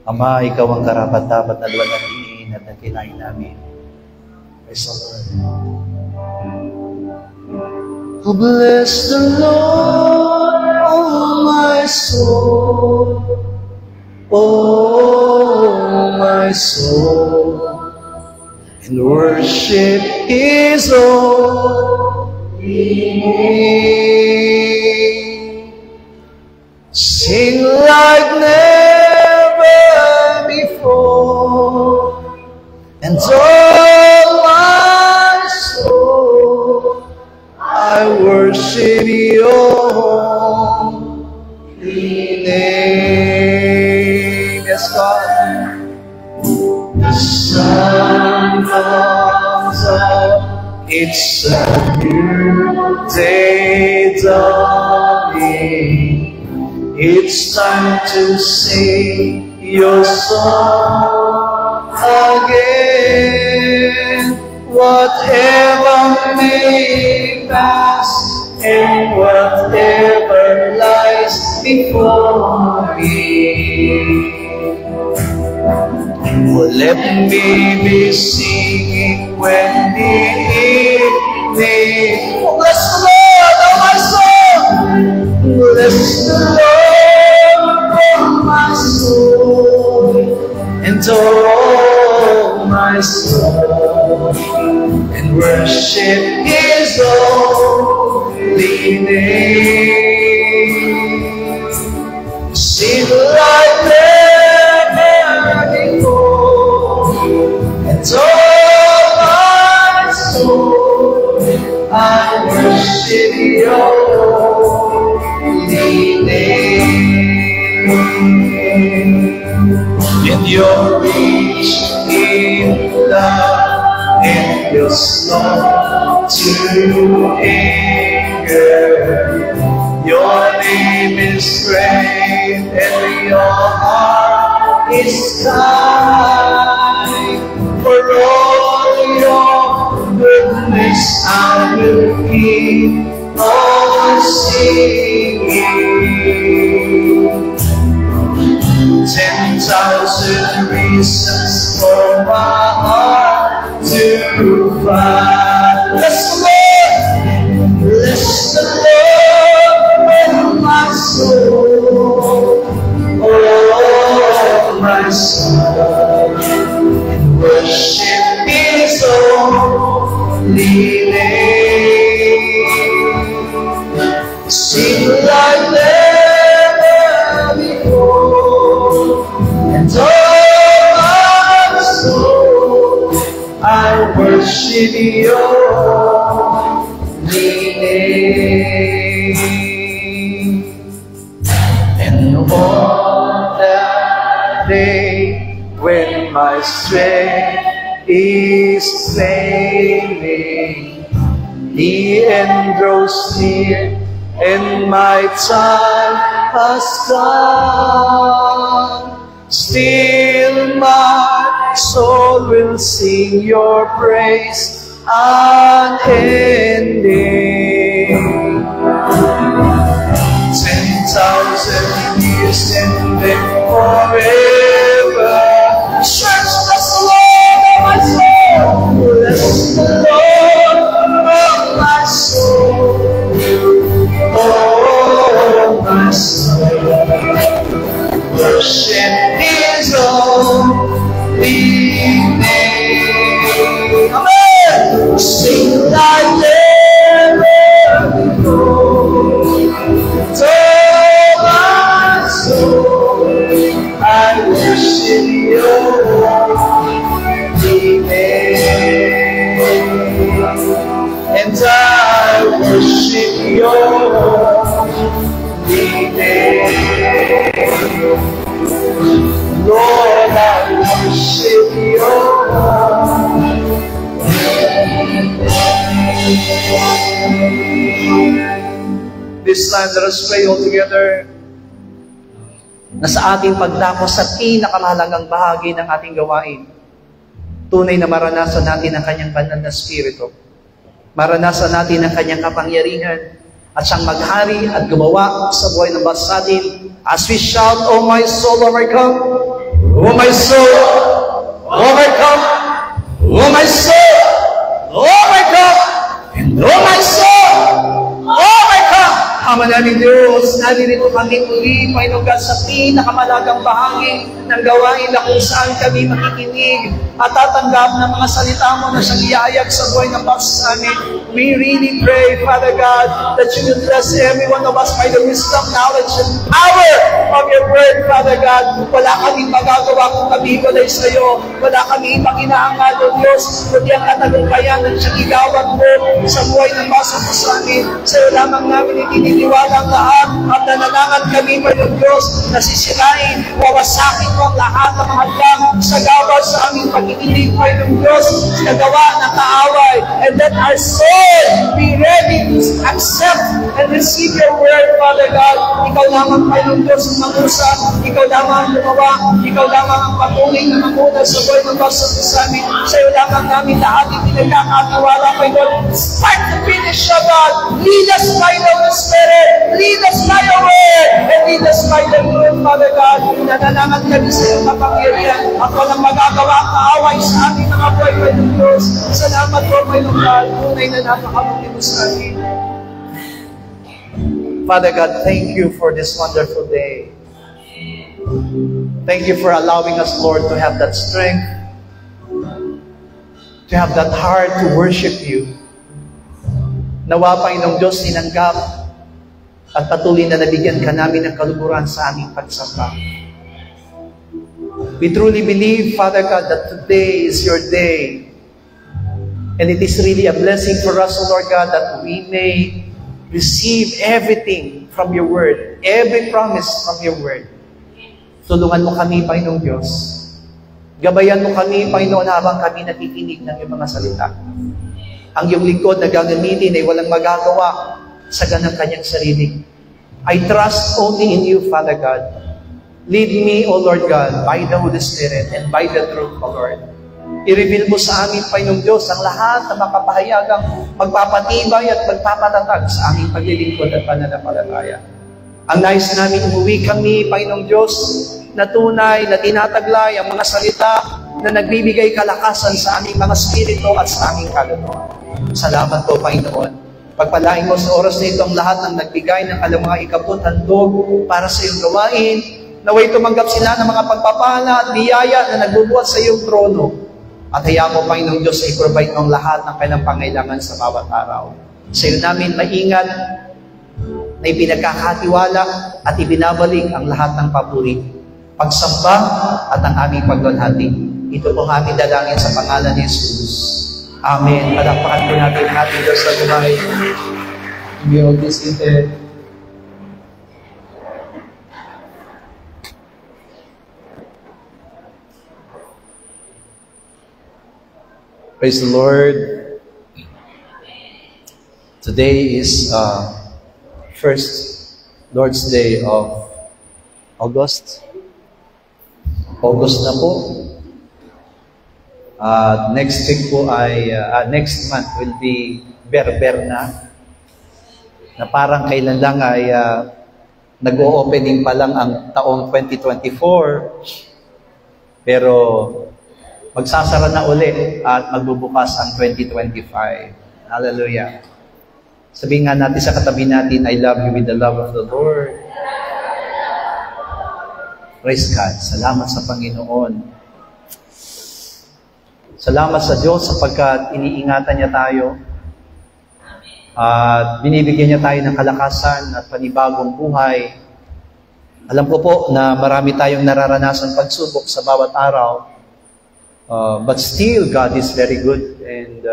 Ama, ikaw ang karapat-dapat na luwalhatiin at nakinain namin. Praise the Lord. Oh, bless the Lord, oh my soul, oh my soul, and worship His holy name. Sing like never before, and all my soul I worship Your holy name. Yes, God. The sun comes up, it's a new day dawning. It's time to sing Your song again. Whatever may pass and whatever lies before me, oh, let me be singing when the evening. Oh, bless the Lord, oh my soul. Bless the Lord, oh my soul, and all my soul, and worship His holy name. Sing like never before, and all my soul I worship Your holy name. In Your reach, in love, and Your slow to anger. Your name is great, and Your heart is kind. For all Your goodness I will keep on singing. 10,000 reasons for my heart to find. Bless the Lord, bless the Lord, oh my soul, oh my soul, and worship His holy name. Sing like never before, and all my soul I worship Your holy name. And on that day when my strength is failing, the end draws near and my time has come, still my soul will sing Your praise unending. 10,000 years and then forever. Church, bless the Lord, oh my soul. Bless the Lord, oh my soul. Oh my soul, worship His holy name. Amen. Sing like never before. Oh my soul, I worship Your holy name, and I worship Your holy name. Lord, I worship Your holy name. This time, let us pray all together na sa ating pagdako sa pinakamahalagang bahagi ng ating gawain, tunay na maranasan natin ang Kanyang banal na Espiritu. Maranasan natin ang Kanyang kapangyarihan at siyang maghari at gumawa sa buhay ng bawat sa atin as we shout, oh my soul, overcome. Oh my soul, overcome. Oh my soul, overcome. And oh my soul, overcome. Ama namin Diyos, naririto kami muli, Panginoon God, sa pinakamalagang bahagi ng gawain na kung saan kami makikinig at tatanggap ng mga salita mo na siyang iayag sa buhay ng bawat sa amin. We really pray, Father God, that you will bless every one of us by the wisdom, knowledge, and power of your word, Father God. Wala kaming magagawa kung kami walay sa iyo. Wala kami ibang inaangad, O Diyos, kundi ang katagumpayan ng siyang igawad mo sa buhay ng bawat sa amin. Sa iyo lamang namin itininiwala ang lahat at nananangan kami, Panginoon Diyos, na sisirain, wawasakin mo ang lahat ng mga hadlang sa gawad sa aming pagkikinig, Panginoon Diyos, sa gawa ng kaaway. And let our soul be ready to accept and receive your word, Father God. Ikaw lamang, Panginoon Diyos, ang mangusap. Ikaw lamang ang gumawa. Ikaw lamang ang patuloy na mamuna sa buhay ng bawat sa amin. Sa iyo lamang namin lahat itinagkakatiwala, Panginoon. Start to finish, O God. Lead us by the Holy Spirit. Lead us by your word. And lead us by the word, Father God. Nananangan kami sa iyong kapangyarihan at walang magagawa ang kaaway sa aming mga buhay, Panginoon Diyos. Salamat po, Panginoon God. Tunay na napakabuti mo sa amin. Father God, thank you for this wonderful day. Thank you for allowing us, Lord, to have that strength, to have that heart to worship you. Nawa, Panginoong Diyos, tinanggap at patuloy na nabigyan ka namin ng kaluguran sa aming pagsamba. We truly believe, Father God, that today is your day. And it is really a blessing for us, O Lord God, that we may receive everything from your word, every promise from your word. Tulungan mo kami, Panginoong Diyos. Gabayan mo kami, Panginoon, habang kami nakikinig ng iyong mga salita. Ang iyong lingkod na gagamitin ay walang magagawa sa ganang kanyang sarili. I trust only in you, Father God. Lead me, O Lord God, by the Holy Spirit and by the truth, O Lord. I-reveal mo sa amin, Panginoong Diyos, ang lahat na makapahayagang magpapatibay at magpapatatag sa aming paglilingkod at pananampalataya. Ang nais namin umuwi kami, Panginoong Diyos, na tunay, na tinataglay ang mga salita na nagbibigay kalakasan sa aming mga spirito at sa aming kaluluwa. Salamat po, Panginoon. Pagpalain mo sa oras na ito ang lahat ng nagbigay ng alam mga ikaput handog para sa iyong gawain. Naway tumanggap sila ng mga pagpapala at biyaya na nagbubuhat sa iyong trono. At hayaan mo, Panginoong Diyos, ay provide ng lahat ng kailang pangailangan sa bawat araw. Sa iyo namin maingat na ipinagkakatiwala at ibinabalik ang lahat ng papuri, pagsamba at ang aming paglulhati. Ito po ang aming dalangin sa pangalan ni Jesus. Amen. Palakpakan po natin ating Diyos sa buhay. We all be seated. Praise the Lord. Today is first Lord's Day of August. August na po. Next week po ay, next month will be Berber na parang kailan lang ay nag-o-opening pa lang ang taong 2024. Pero magsasara na uli at magbubukas ang 2025. Hallelujah. Sabihin nga natin sa katabi natin, I love you with the love of the Lord. Praise God. Salamat sa Panginoon. Salamat sa Diyos sapagkat iniingatan niya tayo at binibigyan niya tayo ng kalakasan at panibagong buhay. Alam ko po na marami tayong nararanasan pagsubok sa bawat araw. But still, God is very good and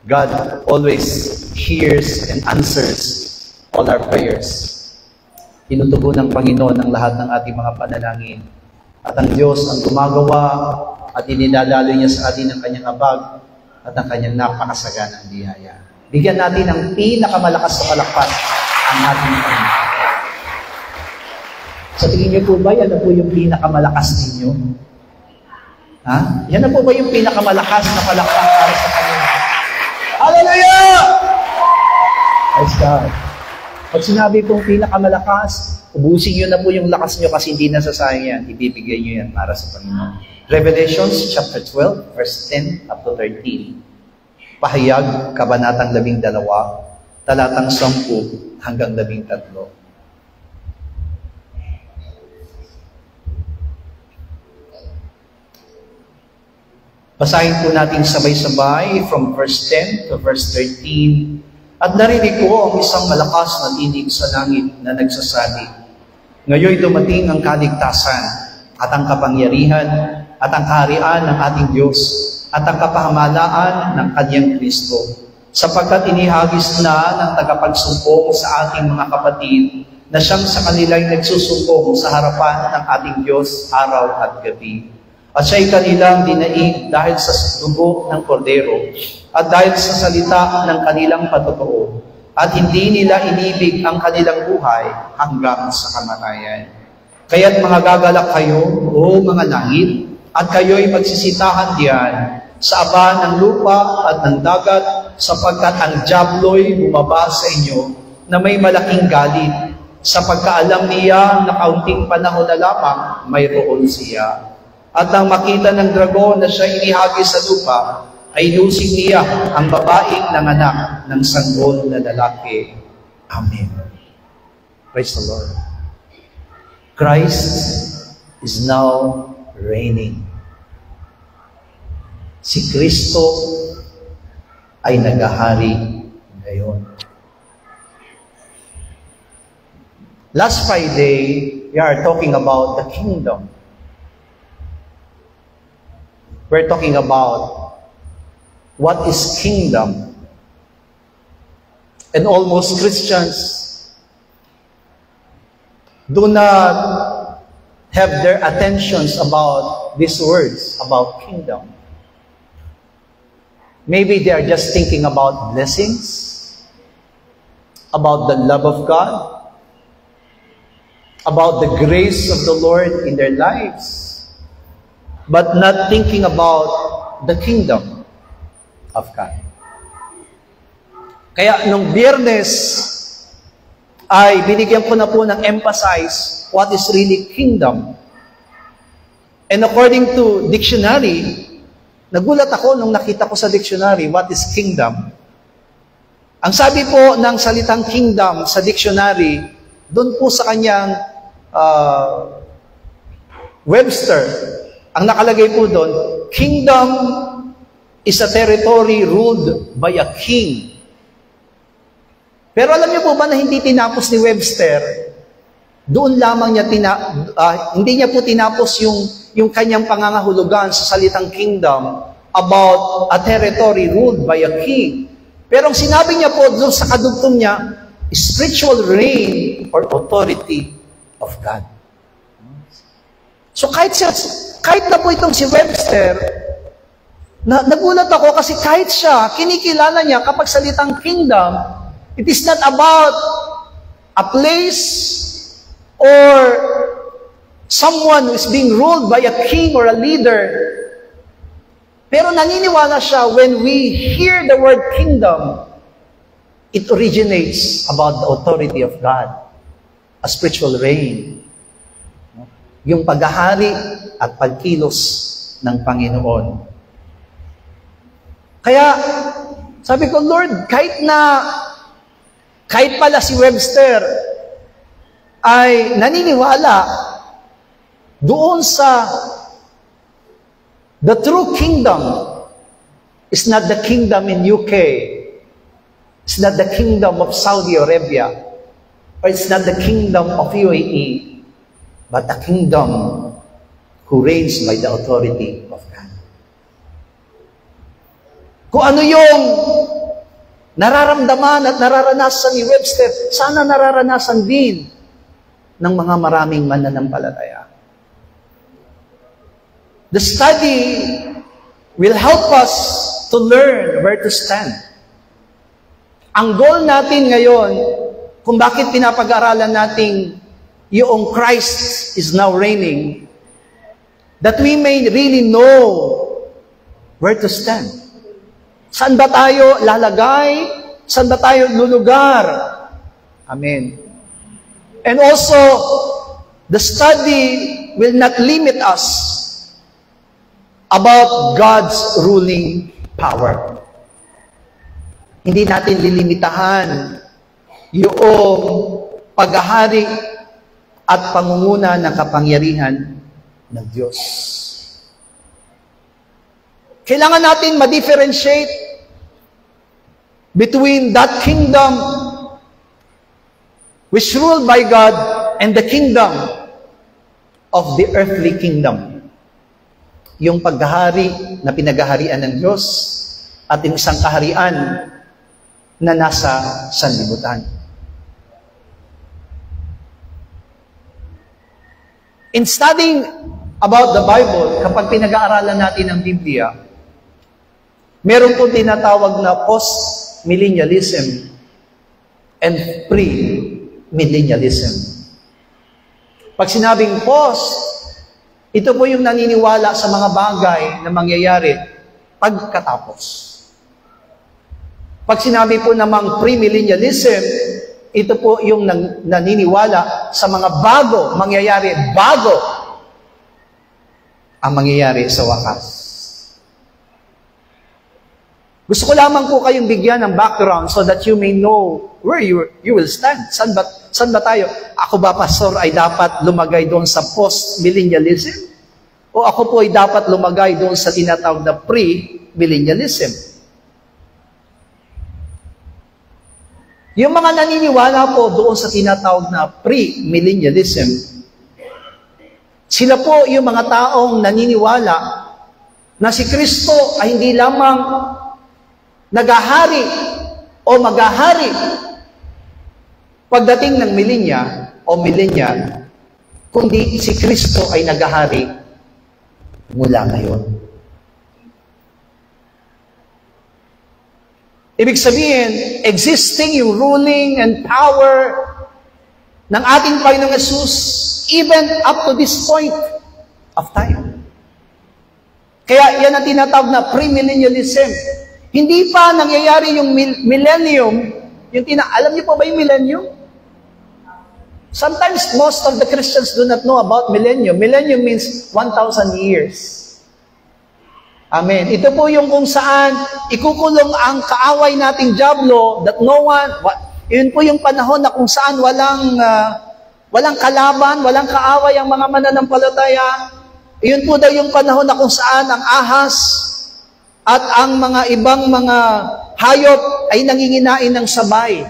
God always hears and answers all our prayers. Tinutugon ng Panginoon ang lahat ng ating mga panalangin. At ang Diyos ang gumagawa at inilalaloy niya sa atin ang kanyang habag at ang kanyang napakasaganang biyaya. Bigyan natin ng pinakamalakas na palakpas ang ating Panginoon. Sa tingin niyo po ba, yan na po yung pinakamalakas ninyo? Ha? Yan na po ba yung pinakamalakas na palakpak para sa Panginoon? Hallelujah! Praise God. Pag sinabi pong pinakamalakas, ubusin nyo na po yung lakas nyo kasi hindi nasasayang yan. Ibibigay nyo yan para sa Panginoon. Revelations chapter 12, verse 10 up to 13. Pahayag, kabanatang 12, talatang 10 hanggang 13. Basahin po natin sabay-sabay from verse 10 to verse 13. At narinig ko ang isang malakas na tinig sa langit na nagsasabi, "Ngayon dumating ang kaligtasan at ang kapangyarihan at ang kaharian ng ating Diyos at ang kapahamalaan ng Kanyang Kristo, sapagkat inihagis na ng tagapagsumpong sa ating mga kapatid na siyang sa kanilang nagsusumpong sa harapan ng ating Diyos araw at gabi. At siya'y kanilang dinaig dahil sa dugo ng kordero at dahil sa salita ng kanilang patotoo. At hindi nila inibig ang kanilang buhay hanggang sa kamatayan. Kaya't mga gagalak kayo, o mga langit, at kayo'y magsisitahan diyan sa aba ng lupa at ng dagat, sapagkat ang diablo'y bumaba sa inyo na may malaking galit, sapagkat alam niya na kaunting panahon na lamang mayroon siya. At nang makita ng dragon na siya inihagis sa lupa, ay lusing niya ang babaeng nanganak ng sanggol na lalaki. Amen. Praise the Lord. Christ is now reigning. Si Kristo ay naghahari ngayon. Last Friday, we are talking about the kingdom. We're talking about what is kingdom. And almost Christians do not have their attentions about these words, about kingdom. Maybe they are just thinking about blessings, about the love of God, about the grace of the Lord in their lives, but not thinking about the kingdom of God. Kaya nung Biyernes ay binigyan ko na po ng emphasize what is really kingdom. And according to dictionary, nagulat ako nung nakita ko sa dictionary what is kingdom. Ang sabi po ng salitang kingdom sa dictionary, doon po sa kanyang Webster, ang nakalagay po doon, kingdom is a territory ruled by a king. Pero alam niyo po ba na hindi tinapos ni Webster, doon lamang niya hindi niya po tinapos yung kanyang pangangahulugan sa salitang kingdom about a territory ruled by a king. Pero ang sinabi niya po doon sa kadugtong niya, spiritual reign or authority of God. So kahit na po itong si Webster, nagulat ako kasi kahit siya, kinikilala niya kapag salitang kingdom, it is not about a place or someone who is being ruled by a king or a leader. Pero naniniwala siya when we hear the word kingdom, it originates about the authority of God, a spiritual reign. Yung paghahari at pagkilos ng Panginoon. Kaya, sabi ko, Lord, kahit pala si Webster ay naniniwala doon sa the true kingdom is not the kingdom in UK, it's not the kingdom of Saudi Arabia, or it's not the kingdom of UAE, but a kingdom who reigns by the authority of God. Kung ano yung nararamdaman at nararanasan ni Webster, sana nararanasan din ng mga maraming mananampalataya. The study will help us to learn where to stand. Ang goal natin ngayon, kung bakit pinapag-aralan natin yung Christ is now reigning, that we may really know where to stand. Saan ba tayo lalagay? Saan ba tayo lulugar? Amen. And also, the study will not limit us about God's ruling power. Hindi natin lilimitahan yung paghahari at pangunguna ng kapangyarihan ng Diyos. Kailangan natin ma-differentiate between that kingdom which ruled by God and the kingdom of the earthly kingdom. Yung paghahari na pinaghaharian ng Diyos at yung isang kaharian na nasa sanlibutan. In studying about the Bible, kapag pinag-aaralan natin ang Biblia, meron pong tinatawag na post-millennialism and pre-millennialism. Pag sinabing post, ito po yung naniniwala sa mga bagay na mangyayari pagkatapos. Pag sinabi po namang pre-millennialism, ito po yung naniniwala sa mga bago, mangyayari bago ang mangyayari sa wakas. Gusto ko lamang po kayong bigyan ng background so that you may know where you will stand. Saan ba tayo? Ako ba, pastor, ay dapat lumagay doon sa post-millennialism? O ako po ay dapat lumagay doon sa tinatawag na pre-millennialism? Yung mga naniniwala po doon sa tinatawag na pre-millennialism, sila po yung mga taong naniniwala na si Kristo ay hindi lamang nagahari o magahari pagdating ng millennial, kundi si Kristo ay nagahari mula ngayon. Ibig sabihin, existing yung ruling and power ng ating Panginoong Yesus even up to this point of time. Kaya yan ang tinatawag na premillennialism. Hindi pa nangyayari yung millennium, alam niyo po ba yung millennium? Sometimes most of the Christians do not know about millennium. Millennium means 1,000 years. Amen. Ito po yung kung saan ikukulong ang kaaway nating dyablo that no one, yun po yung panahon na kung saan walang kalaban, walang kaaway ang mga mananampalataya. Yun po daw yung panahon na kung saan ang ahas at ang mga ibang mga hayop ay nanginginain ng sabay.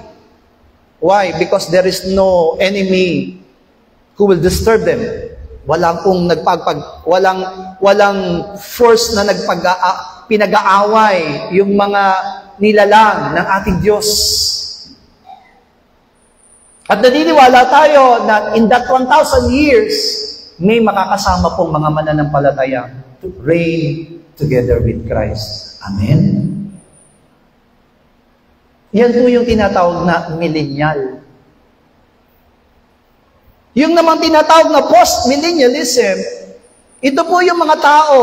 Why? Because there is no enemy who will disturb them. Walang force na pinag-aaway yung mga nilalang ng ating Diyos. At naniniwala tayo na in that 1,000 years, may makakasama pong mga mananampalataya to reign together with Christ. Amen? Yan po yung tinatawag na millennial. Yung naman tinatawag na post-millennialism, ito po yung mga tao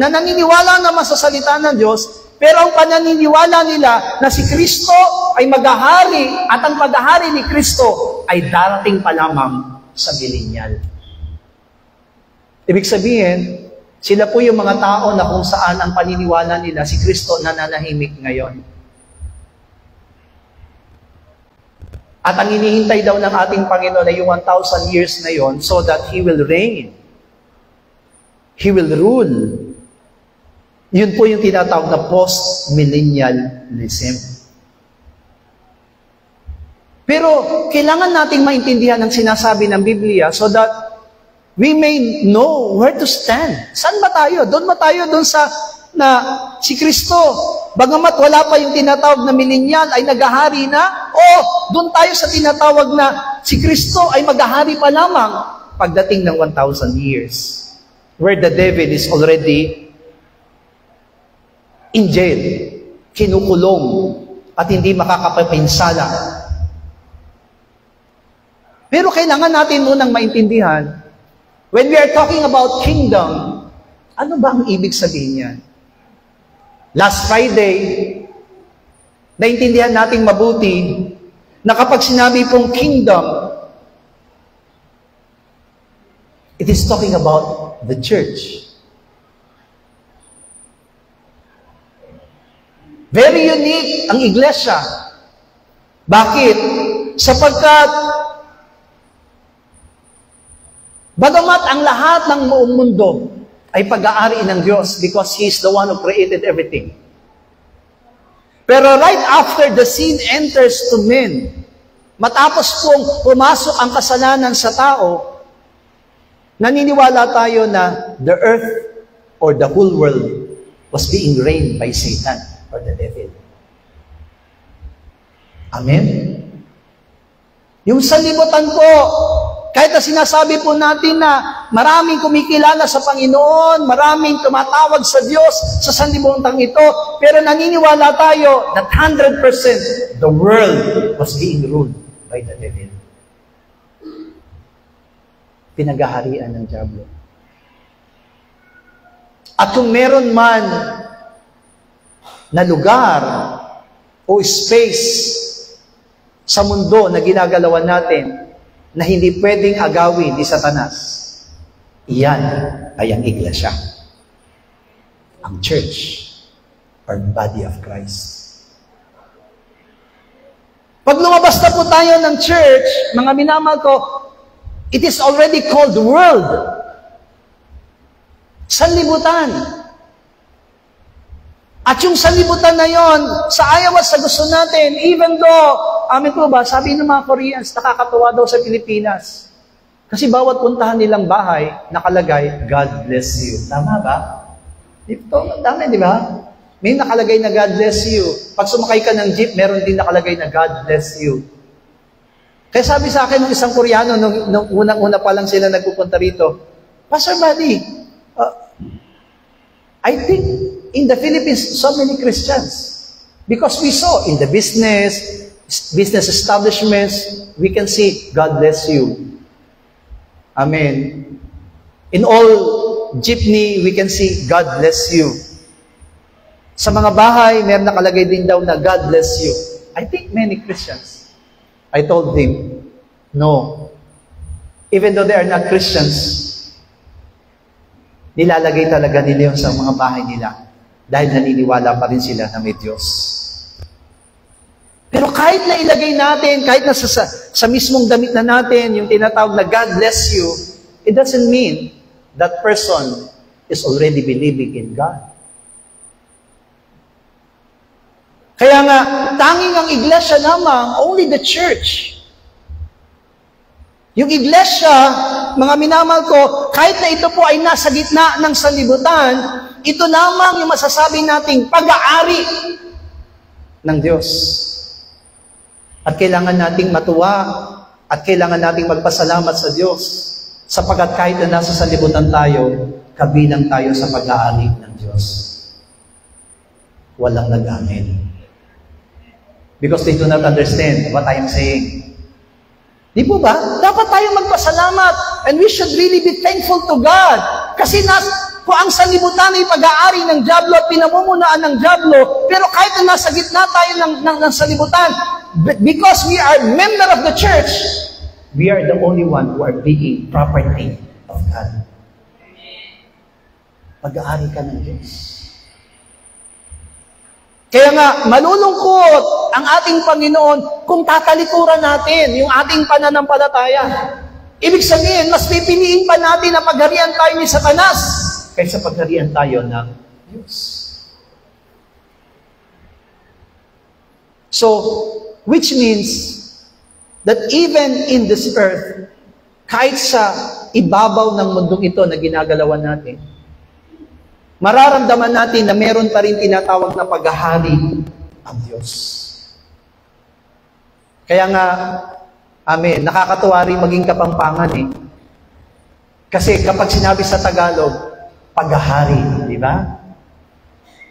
na naniniwala naman sa salita ng Diyos, pero ang pananiniwala nila na si Kristo ay maghahari at ang paghahari ni Kristo ay darating pa lamang sa millennial. Ibig sabihin, sila po yung mga tao na kung saan ang paniniwala nila si Kristo nananahimik ngayon. At ang hinihintay daw ng ating Panginoon ay yung 1,000 years na yon so that He will reign. He will rule. Yun po yung tinatawag na post-millennialism. Pero kailangan nating maintindihan ang sinasabi ng Biblia so that we may know where to stand. Saan ba tayo? Doon ba tayo doon sa na si Kristo, bagamat wala pa yung tinatawag na millennial, ay naghahari na? O doon tayo sa tinatawag na si Kristo ay maghahari pa lamang pagdating ng 1,000 years, where the devil is already in jail, kinukulong, at hindi makakapapinsala. Pero kailangan natin munang maintindihan, when we are talking about kingdom, ano ba ang ibig sabihin yan? Last Friday, naintindihan nating mabuti na kapag sinabi pong kingdom, it is talking about the church. Very unique ang iglesia. Bakit? Sapagkat bagamat ang lahat ng buong mundo ay pag-aari ng Diyos because He is the one who created everything. Pero right after the sin enters to men, matapos pong pumasok ang kasalanan sa tao, naniniwala tayo na the earth or the whole world was being reigned by Satan or the devil. Amen? Yung sanlibutan po, kahit na sinasabi po natin na maraming kumikilala sa Panginoon, maraming tumatawag sa Diyos sa sanlibutan ito, pero naniniwala tayo that 100% the world was being ruled by the devil. Pinagaharian ng diablo. At kung meron man na lugar o space sa mundo na ginagalawan natin na hindi pwedeng agawin ni Satanas, iyan ay ang iglesia. Ang church or body of Christ. Pag lumabas na po tayo ng church, mga minamahal ko, it is already called world. Sanlibutan. At yung sanlibutan na yon, sa ayaw at sa gusto natin, even though, amin po ba, sabi ng mga Koreans, nakakatuwa daw sa Pilipinas. Kasi bawat puntahan nilang bahay, nakalagay, God bless you. Tama ba? Ito, dami, di ba? May nakalagay na God bless you. Pag sumakay ka ng jeep, meron din nakalagay na God bless you. Kaya sabi sa akin ng isang Koreano, nung unang-una pa lang sila nagpupunta rito, Pastor Buddy, I think in the Philippines, so many Christians. Because we saw in the business establishments, we can see, God bless you. Amen. In all jeepney, we can see, God bless you. Sa mga bahay, meron nakalagay din daw na God bless you. I think many Christians. I told them, no. Even though they are not Christians, nilalagay talaga nila yun sa mga bahay nila dahil naniniwala pa rin sila na may Diyos. Pero kahit na ilagay natin, kahit na sa mismong damit na natin, yung tinatawag na God bless you, it doesn't mean that person is already believing in God. Kaya nga, tanging ang iglesia lamang, only the church. Yung iglesia, mga minamahal ko, kahit na ito po ay nasa gitna ng sanlibutan, ito lamang yung masasabi nating pag-aari ng Diyos. At kailangan nating matuwa at kailangan nating magpasalamat sa Diyos sapagkat kahit na nasa sanlibutan tayo, kabilang tayo sa pag-aari ng Diyos. Walang nag-amen. Because they do not understand what I am saying. Di po ba? Dapat tayo magpasalamat and we should really be thankful to God. Kasi kung ang sanlibutan ay pag-aari ng diablo at pinamumunuan ng diablo, pero kahit na nasa gitna tayo ng sanlibutan, because we are member of the church, we are the only one who are being property of God. Pag-aari ka ng Diyos. Kaya nga, malulungkot ang ating Panginoon kung tatalikuran natin yung ating pananampalataya. Ibig sabihin, mas pipiliin pa natin na pagharian tayo ni Satanas kaysa pagharian tayo ng Diyos. So, which means that even in this earth, kahit sa ibabaw ng mundong ito na ginagalawan natin, mararamdaman natin na meron pa rin tinatawag na paghahari ang Diyos. Kaya nga, amen, nakakatuwa rin maging Kapampangan eh. Kasi kapag sinabi sa Tagalog, paghahari, di ba?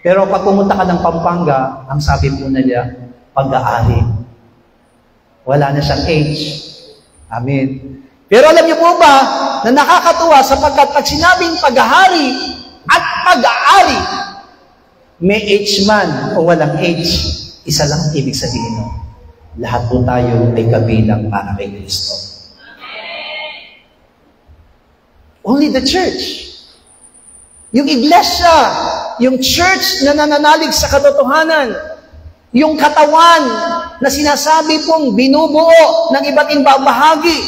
Pero pag pumunta ka ng Pampanga, ang sabi po na niya, pag-aari. Wala na siyang age. Amen. Pero alam niyo po ba, na nakakatuwa sapagkat pag sinabing paghahari, at pag-aari, may age man o walang age, isa lang ang ibig sabihin nun. lahat po tayo ay kabilang para kay Kristo. Only the church. Yung iglesia, yung church na nananalig sa katotohanan, yung katawan na sinasabi pong binubuo ng iba't ibang bahagi,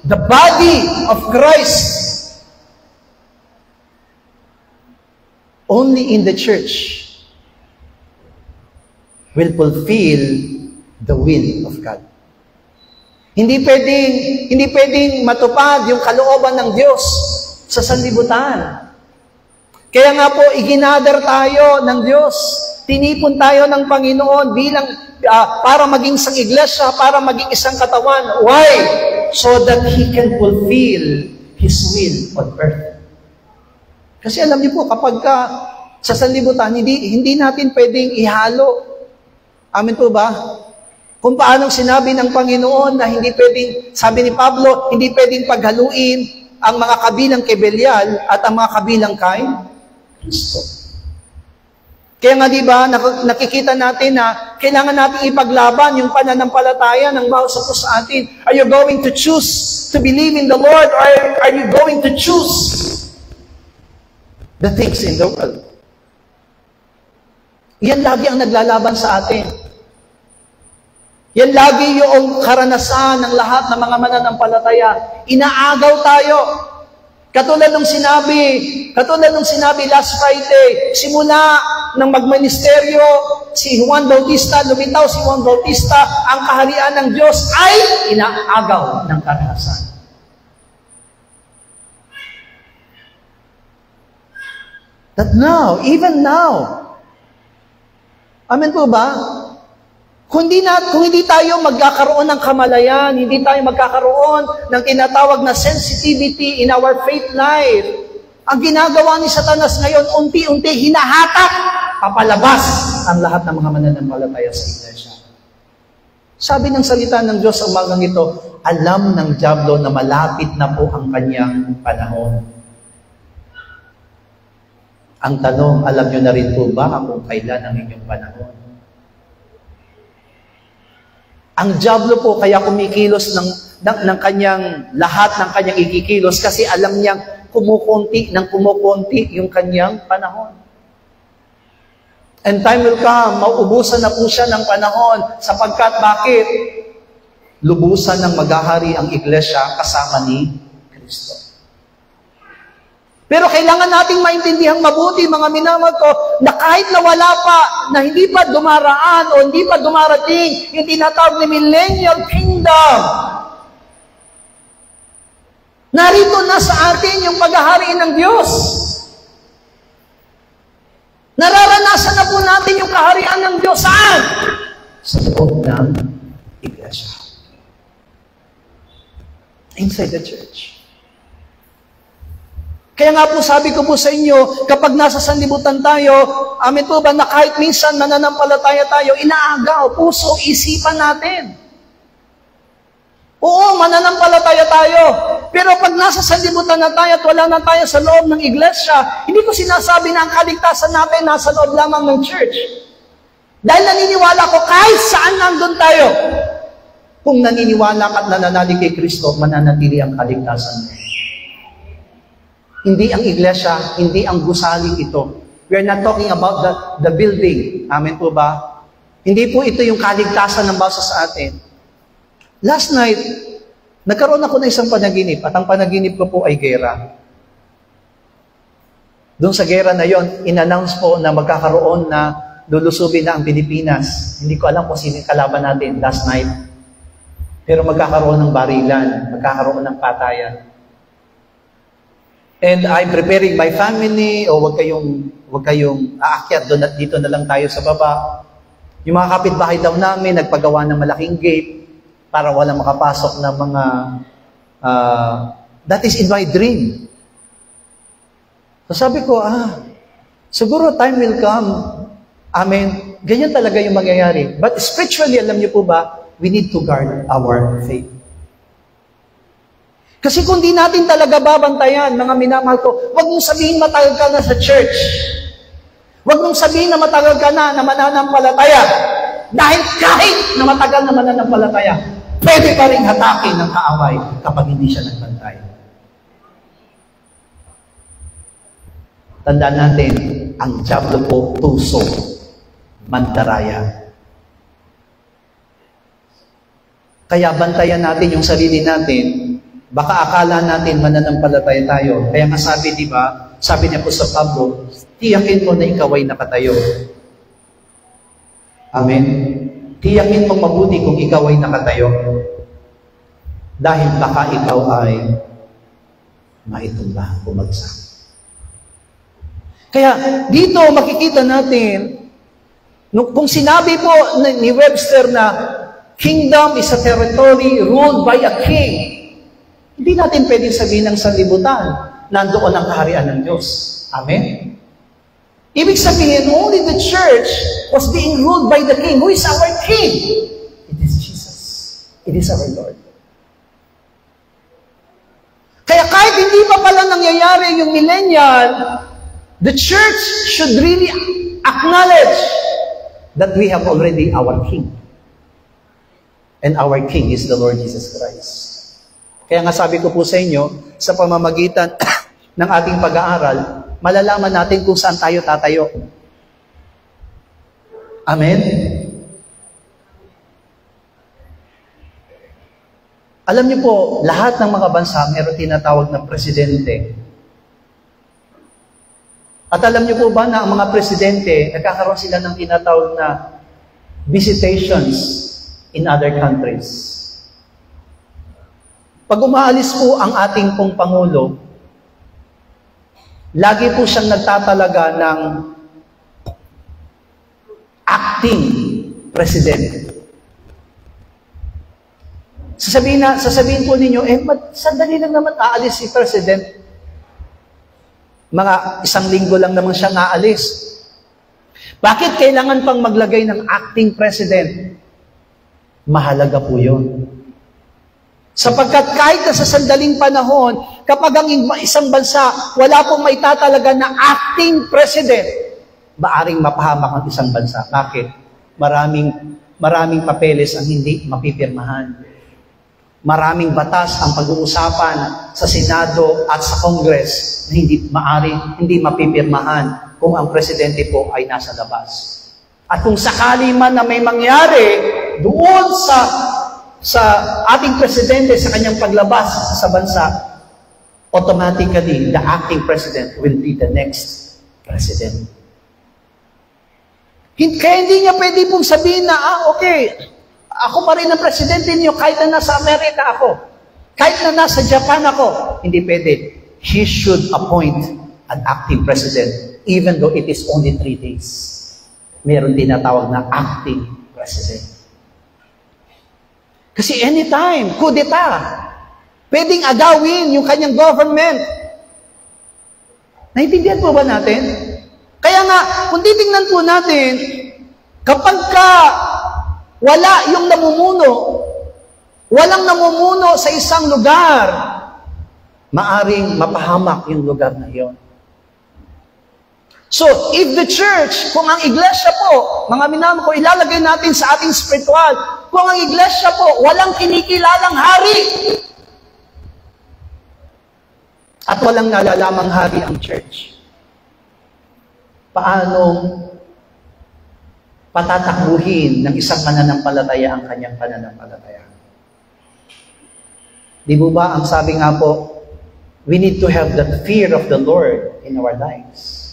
the body of Christ. Only in the church will fulfill the will of God. Hindi pwedeng matupad yung kalooban ng Diyos sa sanlibutan. Kaya nga po, iginather tayo ng Diyos. Tinipon tayo ng Panginoon bilang para maging isang iglesia, para maging isang katawan. Why? So that He can fulfill His will on earth. Kasi alam niyo po, kapag sa sanlibutan, hindi natin pwedeng ihalo. Amen po ba? Kung paanong sinabi ng Panginoon na hindi pwedeng, sabi ni Pablo, hindi pwedeng paghaluin ang mga kabilang kay Belial at ang mga kabilang kay Kristo. Kaya nga diba, nakikita natin na kailangan natin ipaglaban yung pananampalataya ng bawat isa sa atin. Are you going to choose to believe in the Lord, or are you going to choose the things in the world? Yan lagi ang naglalaban sa atin. Yan lagi yung karanasan ng lahat ng mga mananampalataya. Inaagaw tayo. Katulad nung sinabi last Friday, simula ng magministeryo, si Juan Bautista, lumitaw si Juan Bautista, ang kaharian ng Diyos ay inaagaw ng karanasan. That now, even now, amen po ba? Kung hindi tayo magkakaroon ng kamalayan, hindi tayo magkakaroon ng tinatawag na sensitivity in our faith life, ang ginagawa ni Satanas ngayon, unti-unti hinahatak, papalabas ang lahat ng mga mananampalataya sa iglesia. Sabi ng salita ng Diyos sa umagang ito, alam ng dyablo na malapit na po ang kanyang panahon. Ang tanong, alam nyo na rin po ba kung kailan ang inyong panahon? Ang dyablo po kaya kumikilos ng kanyang, lahat ng kanyang ikikilos kasi alam niyang kumukunti yung kanyang panahon. And time will come, mauubusan na po siya ng panahon sapagkat bakit? Lubusan ng maghahari ang iglesia kasama ni Kristo. Pero kailangan nating maintindihan mabuti, mga minamahal ko, na kahit na wala pa, na hindi pa dumaraan o hindi pa dumarating yung tinatawag ni Millennial Kingdom. Narito na sa atin yung paghaharian ng Diyos. Nararanasan na po natin yung kaharian ng Diyos. Saan? Sa loob ng iglesia. Inside the church. Kaya nga po sabi ko po sa inyo, kapag nasa sanlibutan tayo, amin po ba na kahit minsan mananampalataya tayo, inaagaw, puso, isipan natin. Oo, mananampalataya tayo. Pero pag nasa sanlibutan na tayo at wala na tayo sa loob ng iglesia, hindi ko sinasabi na ang kaligtasan natin nasa loob lamang ng church. Dahil naniniwala ko kahit saan nandun tayo, kung naniniwala ka at nananalig kay Kristo, mananatili ang kaligtasan mo. Hindi ang iglesia, hindi ang gusali ito. We are not talking about the building. Amen po ba? Hindi po ito yung kaligtasan ng bawat sa atin. Last night, nagkaroon ako ng isang panaginip at ang panaginip ko po ay gera. Doon sa gera na yon, in-announce po na magkakaroon na lulusubin na ang Pilipinas. Hindi ko alam kung sino yung kalaban natin last night. Pero magkakaroon ng barilan, magkakaroon ng patayan. And I'm preparing my family, o wag kayong aakyat doon at dito na lang tayo sa baba. Yung mga kapitbahay daw namin, nagpagawa ng malaking gate para walang makapasok na mga, that is in my dream. So sabi ko, siguro time will come. Amen. Ganyan talaga yung mangyayari. But spiritually, alam niyo po ba, we need to guard our faith. Kasi kung di natin talaga babantayan, mga minamahal ko, huwag mong sabihin matagal ka na sa church. Huwag mong sabihin na matagal ka na mananampalataya. Dahil kahit na matagal na mananampalataya, pwede pa rin hatakin ng kaaway kapag hindi siya nagbantay. Tandaan natin, ang diablo po, tuso, mandaraya. Kaya bantayan natin yung sarili natin. Baka akala natin mananampalataya tayo. Kaya nga sabi, di ba, sabi niya po sa Pablo, tiyakin mo na ikaw ay nakatayo. Amen? Tiyakin mo mabuti kung ikaw ay nakatayo. Dahil baka ikaw ay maitumba, bumagsak. Kaya dito makikita natin, kung sinabi po ni Webster na kingdom is a territory ruled by a king, hindi natin pwedeng sabihin ng sanlibutan, nandoon ang kaharian ng Diyos. Amen? Ibig sabihin, only the church was being ruled by the king. Who is our king? It is Jesus. It is our Lord. Kaya kahit hindi pa pala nangyayari yung millennial, the church should really acknowledge that we have already our king. And our king is the Lord Jesus Christ. Kaya nga sabi ko po sa inyo, sa pamamagitan ng ating pag-aaral, malalaman natin kung saan tayo tatayo. Amen? Alam niyo po, lahat ng mga bansa mayroon tinatawag na presidente. At alam niyo po ba na ang mga presidente, nagkakaroon sila ng tinatawag na visitations in other countries. Pag umaalis po ang ating pong Pangulo, lagi po siyang nagtatalaga ng acting president. Sasabihin po ninyo, sandali lang naman aalis si president. Mga 1 linggo lang naman siya aalis. Bakit kailangan pang maglagay ng acting president? Mahalaga po yun. Sapagkat kahit na sa sandaling panahon, kapag ang isang bansa, wala pong maitatalaga na acting president, maaring mapahamak ang isang bansa. Bakit? Maraming papeles ang hindi mapipirmahan. Maraming batas ang pag-uusapan sa Senado at sa Congress na hindi mapipirmahan kung ang presidente po ay nasa labas. At kung sakali man na may mangyari doon sa ating presidente sa kanyang paglabas sa bansa, automatically the acting president will be the next president. Kaya hindi niya pwede pong sabihin na, okay, ako pa rin ang presidente niyo kahit na nasa Amerika ako, kahit na nasa Japan ako. Hindi pwede. He should appoint an acting president even though it is only 3 days. Meron tinatawag na acting president. Kasi anytime, kudeta, pwedeng agawin yung kanyang government. Naintindihan po ba natin? Kaya nga, kung titingnan po natin, kapag wala yung namumuno, walang namumuno sa isang lugar, maaring mapahamak yung lugar na iyon. So, if the church, kung ang iglesia po, mga minamahal ko, ilalagay natin sa ating spiritual, kung ang iglesia po, walang kinikilalang hari, at walang nalalamang hari ang church, paano patatakbuhin ng isang mananampalataya ang kanyang pananampalataya? Di ba ba, ang sabi nga po, we need to have the fear of the Lord in our lives.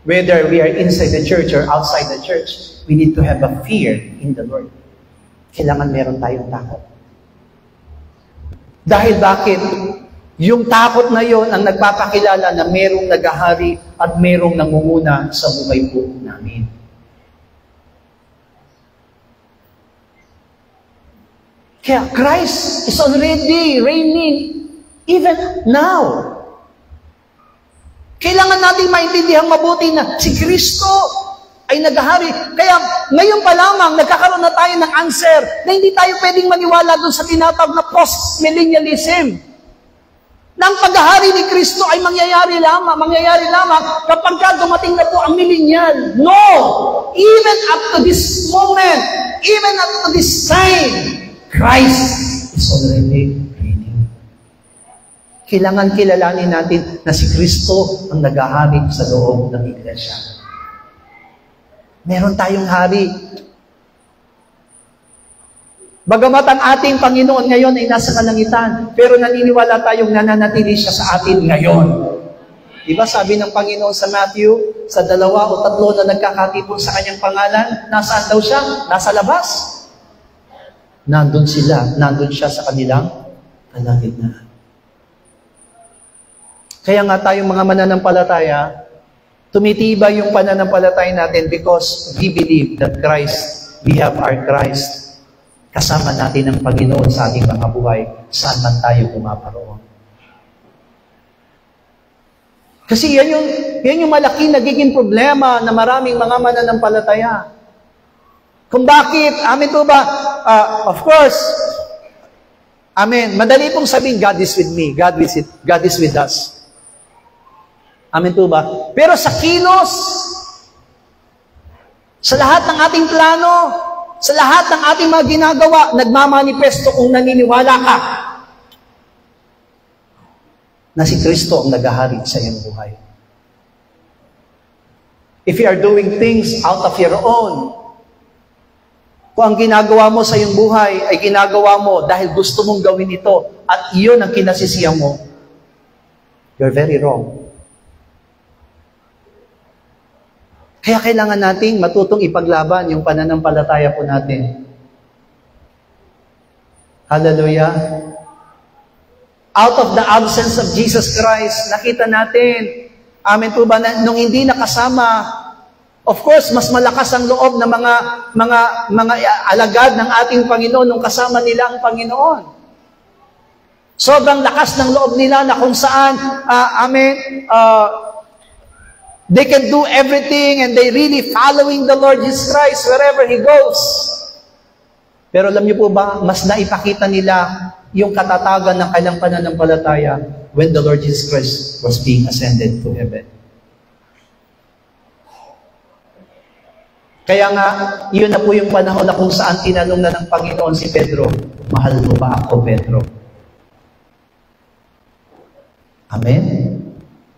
Whether we are inside the church or outside the church, we need to have a fear in the Lord. Kailangan meron tayong takot. Dahil bakit? Yung takot na yon ang nagpapakilala na merong naghahari at merong nangunguna sa buhay po namin. Kaya Christ is already reigning even now. Kailangan natin maintindihan mabuti na si Kristo ay naghahari. Kaya ngayon pa lamang nagkakaroon na tayo ng answer na hindi tayo pwedeng maniwala doon sa tinatawag na post-millennialism. na ang paghahari ni Kristo ay mangyayari lamang kapag dumating na po ang millennial. No! Even up to this moment, even up to this time, Christ is already reigning. Kailangan kilalanin natin na si Kristo ang naghahari sa loob ng iglesia. Meron tayong hari. Bagamat ang ating Panginoon ngayon ay nasa kalangitan, pero naniniwala tayong nananatili siya sa atin ngayon. Diba sabi ng Panginoon sa Matthew, sa 2 o 3 na nagkakatipon sa kanyang pangalan, nasaan daw siya? Nasa labas. Nandun siya sa kanilang kalagitnaan. Kaya nga tayong mga mananampalataya, tumitibay yung pananampalataya natin because we believe that we have our Christ. Kasama natin ang Panginoon sa ating mga buhay, saan man tayo pumaparoon. Kasi yan yung malaki nagiging problema na maraming mga mananampalataya. Kung bakit, amin po ba, of course, amen, madali pong sabihin, God is with me, God is with us. Amin po ba? Pero sa kilos, sa lahat ng ating plano, sa lahat ng ating mga ginagawa, nagmamanifesto kung naniniwala ka na si Kristo ang naghahari sa iyong buhay. If you are doing things out of your own, kung ang ginagawa mo sa iyong buhay ay ginagawa mo dahil gusto mong gawin ito at iyon ang kinasisiyan mo, you're very wrong. Kaya kailangan nating matutong ipaglaban yung pananampalataya po natin. Hallelujah. Out of the absence of Jesus Christ, nakita natin, amen po ba, nung hindi nakasama, of course, mas malakas ang loob ng mga alagad ng ating Panginoon nung kasama nila ang Panginoon. Sobrang lakas ng loob nila na kung saan, they can do everything and they really following the Lord Jesus Christ wherever He goes. Pero alam niyo po ba, mas naipakita nila yung katatagan ng kailang pananampalataya when the Lord Jesus Christ was being ascended to heaven. Kaya nga, yun na po yung panahon na kung saan tinanong na ng Panginoon si Pedro, mahal mo ba ako, Pedro? Amen?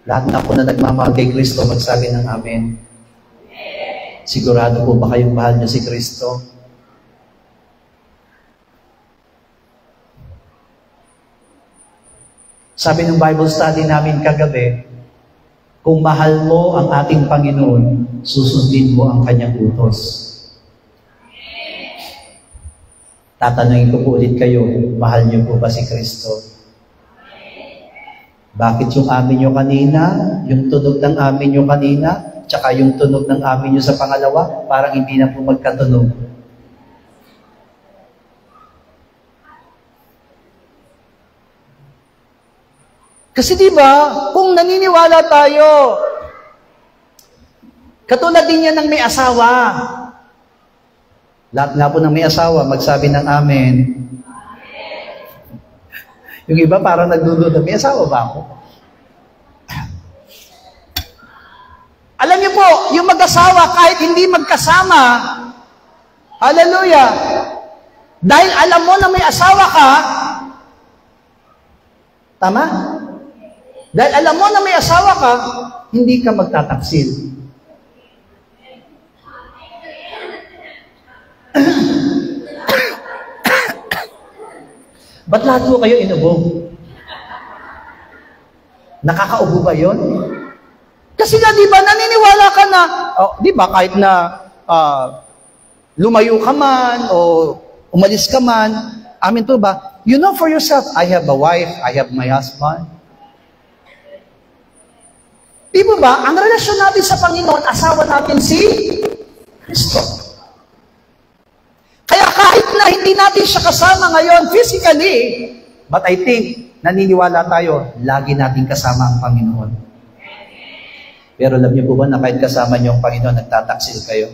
Lahat na po na nagmamahal kay Kristo, magsabi ng amen. Sigurado po ba kayong mahal niyo si Kristo? Sabi ng Bible study namin kagabi, kung mahal mo ang ating Panginoon, susundin mo ang kanyang utos. Tatanungin ko po ulit kayo, mahal niyo po ba si Kristo? Bakit yung amin nyo kanina, yung tunog ng amin nyo kanina, tsaka yung tunog ng amin nyo sa pangalawa, parang hindi na po magkatunog? Kasi diba, kung naniniwala tayo, katulad din yan ng may asawa. Lahat nga po ng may asawa, magsabi ng amen. Yung iba parang nagdudod, may asawa ba ako? Alam niyo po, yung mag-asawa kahit hindi magkasama, hallelujah, dahil alam mo na may asawa ka, tama? Dahil alam mo na may asawa ka, hindi ka magtataksil. Ba't lahat po kayo inubog? Nakakaubo ba yun? Kasi nga, di ba, naniniwala ka na, di ba, kahit na lumayo ka man o umalis ka man, amin to ba, you know for yourself, I have a wife, I have my husband. Di ba, ang relasyon natin sa Panginoon, asawa natin si Kristo. Kaya kahit na hindi natin siya kasama ngayon physically, but I think, naniniwala tayo, lagi natin kasama ang Panginoon. Pero alam niyo po ba na kahit kasama niyo ang Panginoon, nagtataksil kayo?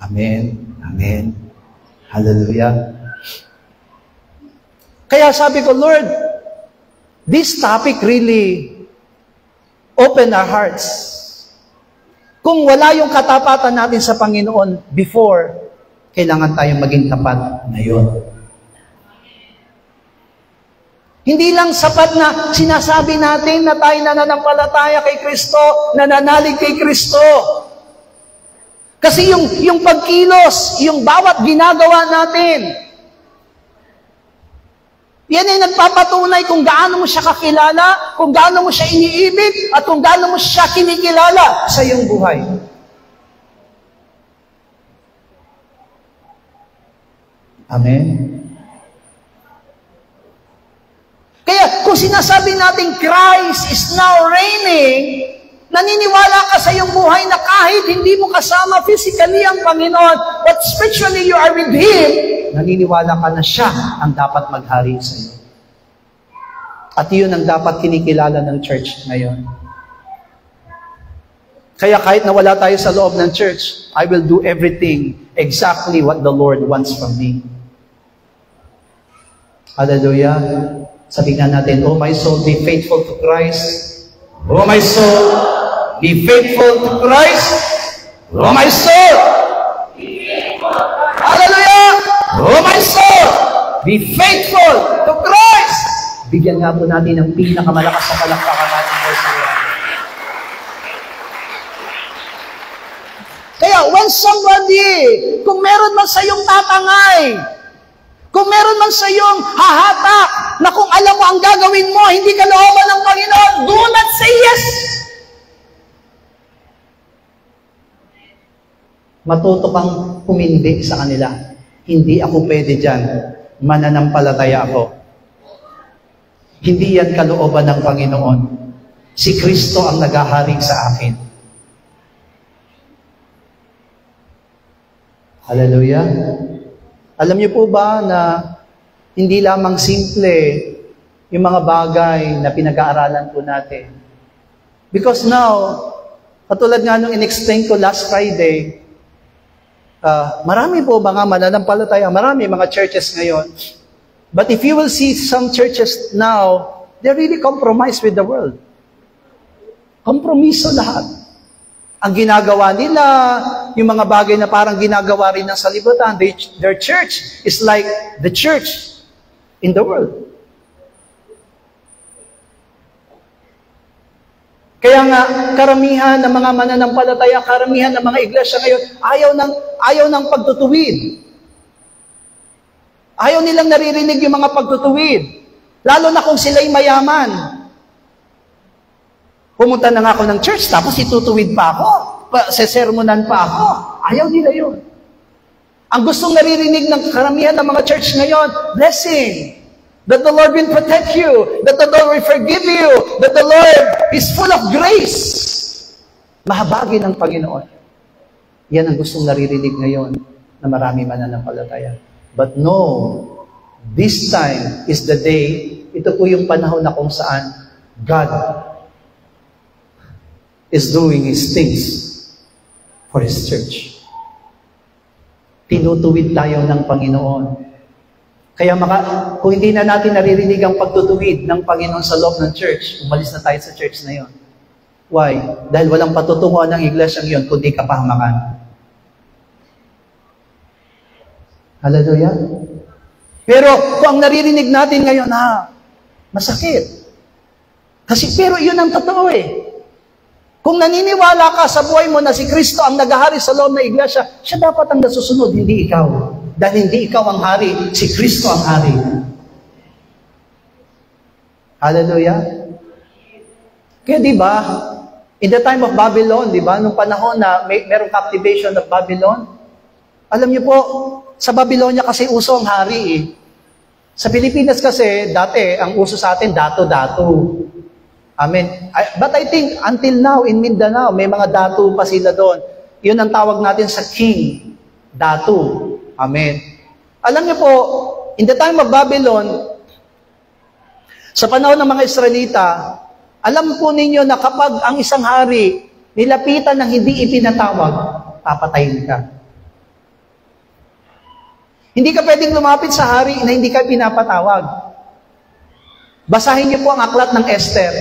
Amen. Amen. Hallelujah. Kaya sabi ko, Lord, this topic really opened our hearts. Kung wala yung katapatan natin sa Panginoon before, kailangan tayong maging tapat ngayon. Hindi lang sapat na sinasabi natin na tayo nananampalataya kay Kristo, nananalig kay Kristo. Kasi yung pagkilos, yung bawat ginagawa natin, yan ay nagpapatunay kung gaano mo siya kakilala, kung gaano mo siya iniibig, at kung gaano mo siya kinikilala sa iyong buhay. Amen? Kaya kung sinasabi natin Christ is now reigning, naniniwala ka sa iyong buhay na kahit hindi mo kasama physically ang Panginoon, but spiritually you are with Him, naniniwala ka na siya ang dapat maghari sa iyo. At yun ang dapat kinikilala ng church ngayon. Kaya kahit na wala tayo sa loob ng church, I will do everything exactly what the Lord wants from me. Hallelujah. Sabihin natin, oh my soul, be faithful to Christ. Oh my soul, be faithful to Christ. Oh my soul, be faithful. Hallelujah. Oh my soul, be faithful to Christ. Bigyan nga po natin ng pinakamalakas sa palakpakan natin. Kaya when somebody, kung meron man sa iyong tatangay, kung meron man sa iyong hahatak, na kung alam mo ang gagawin mo, hindi ka looban ng Panginoon, do not say yes. Matuto kang pumindi sa kanila. Hindi ako pwede dyan. Mananampalataya ako. Hindi yan kalooban ng Panginoon. Si Kristo ang naghahari sa akin. Hallelujah. Alam niyo po ba na hindi lamang simple yung mga bagay na pinag-aaralan po natin? Because now, katulad nga nung in-explain ko last Friday, marami po mga mananampalataya, marami mga churches ngayon. But if you will see some churches now, they're really compromised with the world. Kompromiso lahat. Ang ginagawa nila, yung mga bagay na parang ginagawa rin ng salibutan, their church is like the church in the world. Kaya nga, karamihan ng mga mananampalataya, karamihan ng mga iglesia ngayon, ayaw ng pagtutuwid. Ayaw nilang naririnig yung mga pagtutuwid. Lalo na kung sila'y mayaman. Pumunta na nga ako ng church, tapos itutuwid pa ako. Sesermonan pa ako. Ayaw nila yun. Ang gustong naririnig ng karamihan ng mga church ngayon, blessing. That the Lord will protect you. That the Lord will forgive you. That the Lord is full of grace. Mahabagi ng Panginoon. Yan ang gustong naririnig ngayon na marami mananampalataya. But no, this time is the day, ito po yung panahon na kung saan God is doing His things for His church. Tinutuwid tayo ng Panginoon. Kaya kung hindi na natin naririnig ang pagtutuwid ng Panginoon sa loob ng church, umalis na tayo sa church na yon. Why? Dahil walang patutunguhan ng iglesyang yon, kundi kapahamakan. Hallelujah. Pero kung ang naririnig natin ngayon, masakit. Pero yun ang totoo eh. Kung naniniwala ka sa buhay mo na si Kristo ang naghahari sa loob ng iglesia, siya dapat ang nasusunod, hindi ikaw. Dahil hindi ikaw ang hari, si Kristo ang hari. Hallelujah. Kaya diba, in the time of Babylon, diba, nung panahon na merong captivation of Babylon, alam niyo po, sa Babylonia kasi uso ang hari eh. Sa Pilipinas kasi, dati, ang uso sa atin, dato-dato. Amen. But I think, until now, in Mindanao, may mga dato pa sila doon. Yun ang tawag natin sa king. Dato. Amen. Alam niyo po, in the time of Babylon, sa panahon ng mga Israelita, alam po ninyo na kapag ang isang hari nilapitan ng hindi ipinatawag, papatayin ka. Hindi ka pwedeng lumapit sa hari na hindi ka pinapatawag. Basahin niyo po ang aklat ng Esther.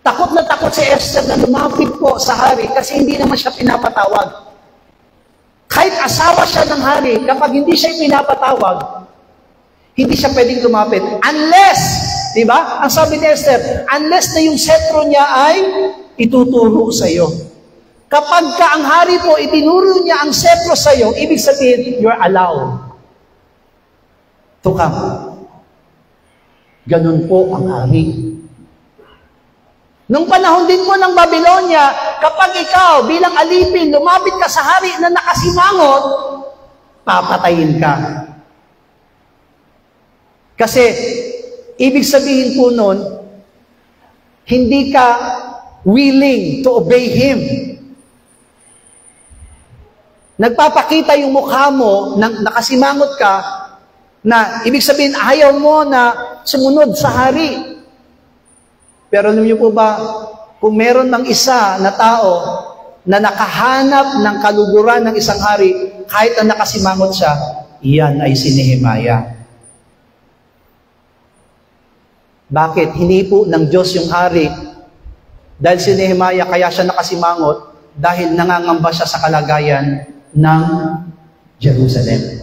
Takot na takot si Esther na lumapit po sa hari kasi hindi naman siya pinapatawag. Kahit asawa siya ng hari, kapag hindi siya pinapatawag, hindi siya pwedeng lumapit. Unless, di ba? Ang sabi ni Esther, unless na yung sentro niya ay ituturo sa iyo. Kapag ka ang hari po, itinuro niya ang sentro sa iyo, ibig sabihin, you're allowed to come. Ganun po ang hari. Nung panahon din po ng Babylonia, kapag ikaw bilang alipin, lumapit ka sa hari na nakasimangot, papatayin ka. Kasi, ibig sabihin po nun, hindi ka willing to obey him. Nagpapakita yung mukha mo, nakasimangot ka, na ibig sabihin, ayaw mo na sumunod sa hari. Pero alam niyo po ba, kung meron ng isa na tao na nakahanap ng kaluguran ng isang hari, kahit na nakasimangot siya, iyan ay si Nehemiah. Bakit? Hindi po ng Diyos yung hari. Dahil si Nehemiah, kaya siya nakasimangot, dahil nangangamba siya sa kalagayan ng Jerusalem.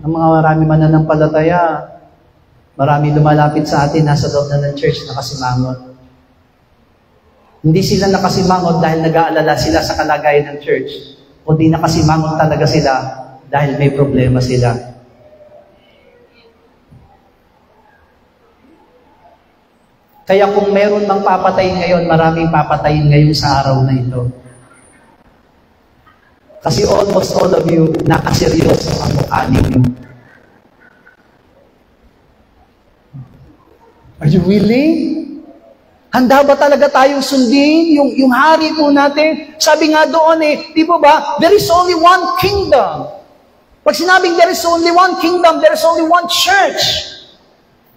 Ang mga marami mananampalataya, marami lumalapit sa atin, nasa loob na ng church, nakasimangot. Hindi sila nakasimangot dahil nag-aalala sila sa kalagayan ng church, kundi nakasimangot talaga sila dahil may problema sila. Kaya kung meron mang papatayin ngayon, maraming papatayin ngayon sa araw na ito. Kasi almost all of you, nakaseryoso ang mukha ninyo. Are you willing? Handa ba talaga tayong sundin yung hari po natin? Sabi nga doon di po ba, there is only one kingdom. Pag sinabing there is only one kingdom, there is only one church.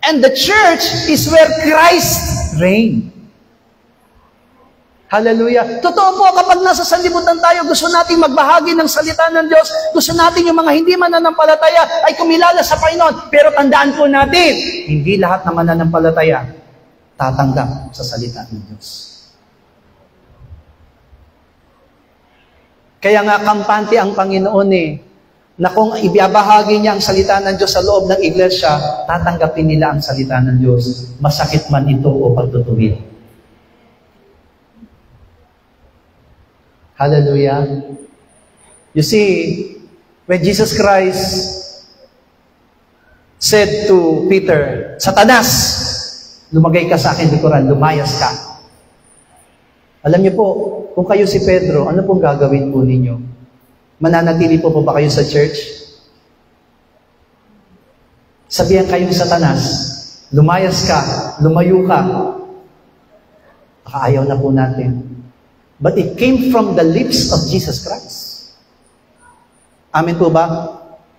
And the church is where Christ reigns. Hallelujah. Totoo po, kapag nasa sanlibutan tayo, gusto natin magbahagi ng salita ng Diyos. Gusto natin yung mga hindi mananampalataya ay kumilala sa Panginoon. Pero tandaan po natin, hindi lahat ng mananampalataya tatanggap sa salita ng Diyos. Kaya nga kampante ang Panginoon na kung ibabahagi niya ang salita ng Diyos sa loob ng iglesia, tatanggapin nila ang salita ng Diyos. Masakit man ito o pagtutuwid. Hallelujah. You see, when Jesus Christ said to Peter, Satanas, lumagay ka sa akin likuran, lumayas ka. Alam niyo po, kung kayo si Pedro, ano pong gagawin po ninyo? Mananatili po ba kayo sa church? Sabihan kayong Satanas, lumayas ka, lumayo ka. Baka ayaw na po natin. But it came from the lips of Jesus Christ. Amen po ba?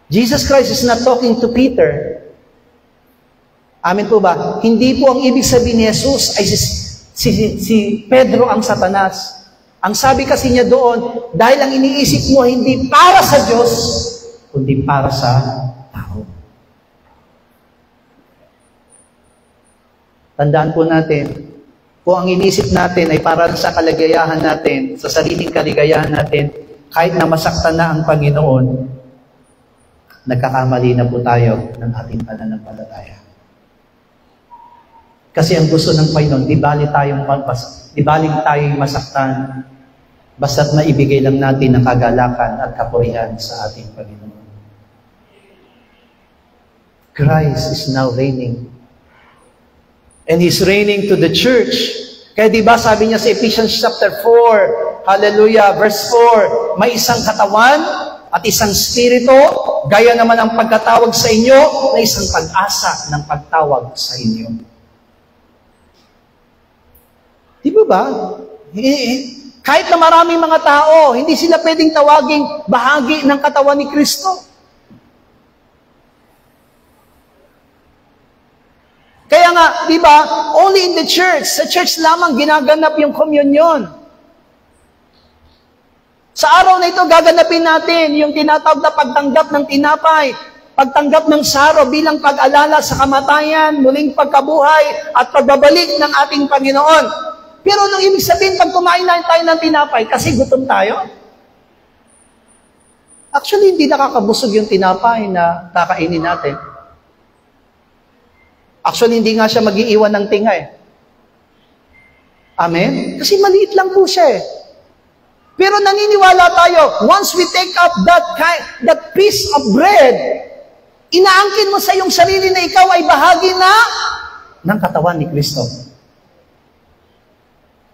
Jesus Christ is not talking to Peter. Amen po ba? Hindi po ang ibig sabihin ni Jesus ay si Pedro ang Satanas. Ang sabi kasi niya doon, dahil ang iniisip mo hindi para sa Diyos, kundi para sa tao. Tandaan po natin, kung ang iniisip natin ay para sa kaligayahan natin, sa sariling kaligayahan natin, kahit na masaktan na ang Panginoon, nagkakamali na po tayo ng ating pananampalataya. Kasi ang gusto ng Panginoon, di baling tayong masaktan, basta't maibigay lang natin ang kagalakan at kapurihan sa ating Panginoon. Christ is now reigning. And He's reigning to the church. Kaya diba sabi niya sa Ephesians chapter 4, hallelujah, verse 4, may isang katawan at isang spirito, gaya naman ang pagkatawag sa inyo na isang pag-asa ng pagtawag sa inyo. Di ba? Kahit na maraming mga tao, hindi sila pwedeng tawaging bahagi ng katawan ni Kristo. Kaya nga, di ba, only in the church, sa church lamang ginaganap yung communion. Sa araw na ito, gaganapin natin yung tinatawag na pagtanggap ng tinapay. pagtanggap ng saro bilang pag-alala sa kamatayan, muling pagkabuhay, at pagbabalik ng ating Panginoon. Pero nung ibig sabihin, pag kumain na tayo ng tinapay, kasi gutom tayo. Actually, hindi nakakabusog yung tinapay na kakainin natin. Actually, hindi nga siya mag-iiwan ng tinga eh. Amen? Kasi maliit lang po siya eh. Pero naniniwala tayo, once we take up that piece of bread, inaangkin mo sa iyong sarili na ikaw ay bahagi na ng katawan ni Kristo.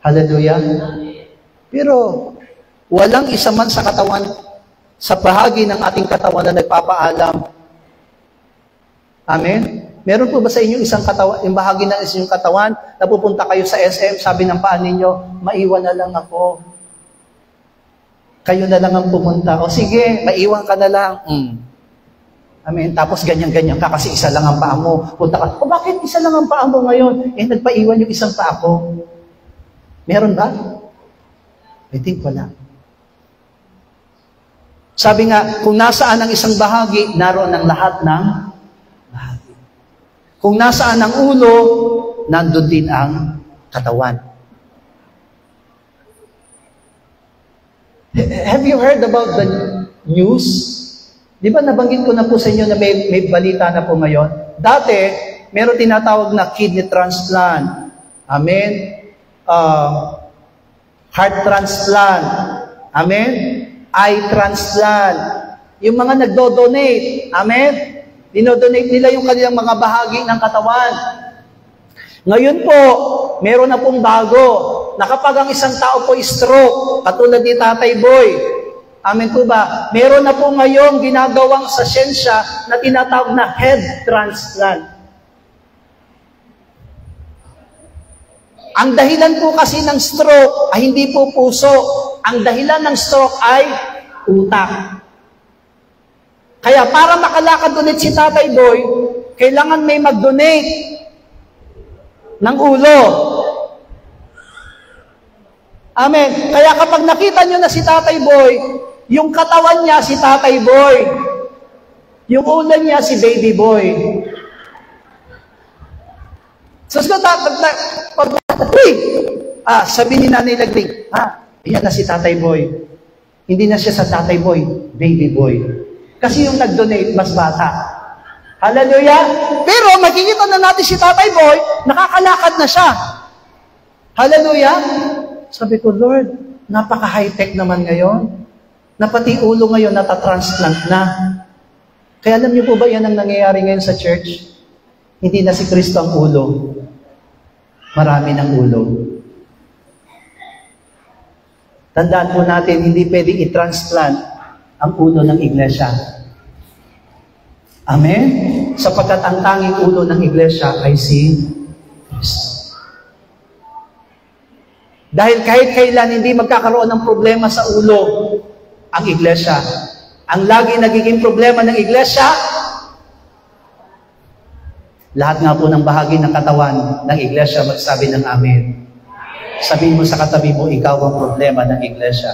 Hallelujah. Pero walang isa man sa katawan, sa bahagi ng ating katawan na nagpapaalam. Amen? Meron po ba sa inyo isang katawan, yung bahagi ng inyong katawan, napupunta kayo sa SM, sabi ng paan ninyo, maiwan na lang ako. Kayo na lang ang pumunta. O sige, maiwan ka na lang. Amen. Tapos ganyan-ganyan ka kasi isa lang ang paa mo. Punta ka, bakit isa lang ang paa mo ngayon? Nagpaiwan yung isang paa ko. Meron ba? I think wala. Sabi nga, kung nasaan ang isang bahagi, naroon ang lahat ng bahagi. Kung nasaan ang ulo, nandun din ang katawan. Have you heard about the news? Di ba nabanggit ko na po sa inyo na may balita na po ngayon? Dati, meron tinatawag na kidney transplant. Amen? Heart transplant. Amen? Eye transplant. Yung mga nagdo-donate. Amen? Dinodonate nila yung kanilang mga bahagi ng katawan. Ngayon po, meron na pong bago. Na kapag ang isang tao po stroke, katulad ni Tatay Boy, amen po ba? Meron na po ngayong ginagawang sa siyensya na tinatawag na head transplant. Ang dahilan po kasi ng stroke ay hindi po puso. Ang dahilan ng stroke ay utak. Kaya para makalakad ulit si Tatay Boy, kailangan may mag-donate ng ulo. Amen. Kaya kapag nakita nyo na si Tatay Boy, yung katawan niya si Tatay Boy. Yung ulo niya si Baby Boy. So, sabi ni Nanay Lagling, yan na si Tatay Boy. Hindi na siya sa Tatay Boy, Baby Boy. Kasi yung nag-donate, mas bata. Hallelujah! Pero makikita na natin si Tatay Boy, nakakalakad na siya. Hallelujah! Sabi ko, Lord, napaka-high-tech naman ngayon. Na pati ulo ngayon natatransplant na. Kaya alam niyo po ba yan ang nangyayari ngayon sa church? Hindi na si Kristo ang ulo. Marami ng ulo. Tandaan po natin, hindi pwedeng i-transplant ang ulo ng iglesia. Amen? Sapagkat ang tanging ulo ng iglesia ay si Kristo. Dahil kahit kailan hindi magkakaroon ng problema sa ulo ang iglesia. Ang lagi nagiging problema ng iglesia, lahat nga po ng bahagi ng katawan ng iglesia magsabi ng amen. Sabihin mo sa katabi mo, ikaw ang problema ng iglesia.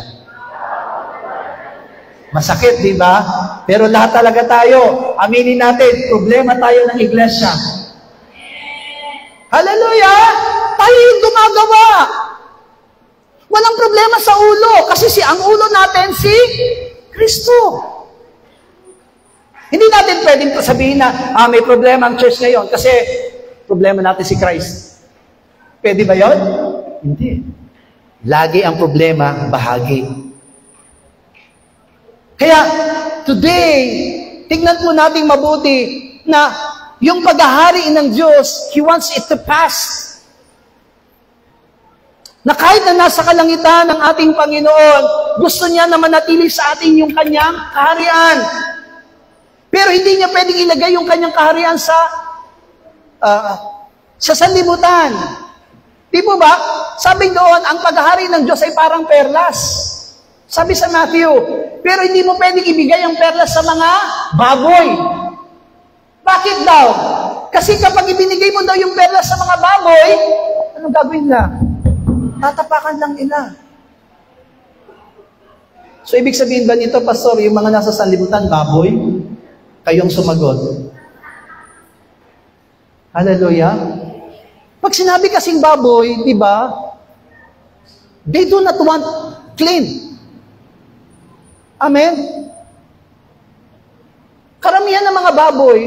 Masakit, di ba? Pero lahat talaga tayo, aminin natin, problema tayo ng iglesia. Hallelujah! Tayo yung gumagawa. Walang problema sa ulo kasi ang ulo natin si Kristo. Hindi natin pwedeng sabihin na may problema ang church ngayon kasi problema natin si Christ. Pwede ba yun? Hindi. Lagi ang problema bahagi. Kaya today, tignan po natin mabuti na yung paghahari ng Diyos, He wants it to pass. Na kahit na nasa kalangitan ng ating Panginoon, gusto niya na manatili sa atin yung kanyang kaharian. Pero hindi niya pwedeng ilagay yung kanyang kaharian sa sanlibutan. Di po ba? Sabi doon, ang paghahari ng Diyos ay parang perlas. Sabi sa Matthew, pero hindi mo pwedeng ibigay ang perlas sa mga baboy. Bakit daw? Kasi kapag ibinigay mo daw yung perlas sa mga baboy, anong gagawin nila? Tatapakan lang nila. So, ibig sabihin ba nito, Pastor, yung mga nasa sanlibutan, baboy? Kayong sumagot. Hallelujah. Pag sinabi kasing baboy, di ba, they do not want clean. Amen? Karamihan ng mga baboy,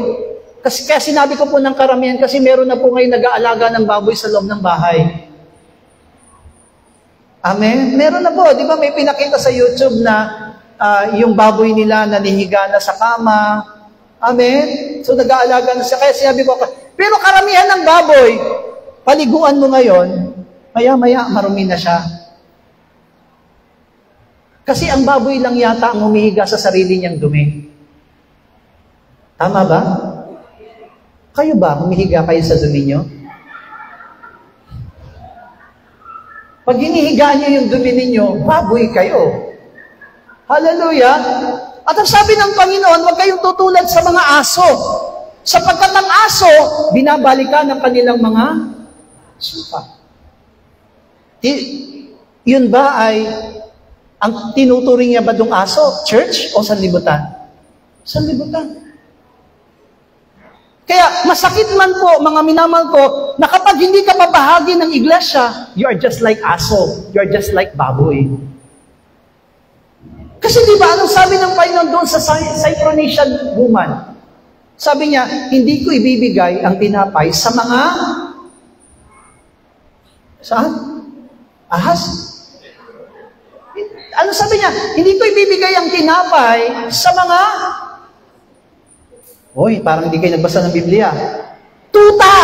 kaya sinabi ko po ng karamihan kasi meron na po ngayon nag-aalaga ng baboy sa loob ng bahay. Amen? Meron na po, di ba may pinakita sa YouTube na yung baboy nila nanihiga na sa kama. Amen? So nag-aalaga na siya. Kaya sinabi ko, pero karamihan ng baboy, paliguan mo ngayon, maya-maya marumi na siya. Kasi ang baboy lang yata ang humihiga sa sarili niyang dumi. Tama ba? Kayo ba, humihiga kayo sa dumi niyo? Pag hinihiga niyo yung dumi ninyo, baboy kayo. Hallelujah! At ang sabi ng Panginoon, huwag kayong tutulad sa mga aso. Sapagkat ang aso, binabalikan ng kanilang mga suka. Yun ba ay, ang tinuturing niya ba dong aso? Church o sanlibutan? Sanlibutan. Kaya masakit man po, mga minamahal ko, na kapag hindi ka mabahagi ng iglesia, you are just like aso. You are just like baboy. Kasi di ba, anong sabi ng Panginoon doon sa Syrophoenician woman? Sabi niya, hindi ko ibibigay ang tinapay sa mga... Saan? Ahas? Ano sabi niya? Hindi ko ibibigay ang tinapay sa mga... Hoy, parang hindi kayo nagbasa ng Biblia. Tuta!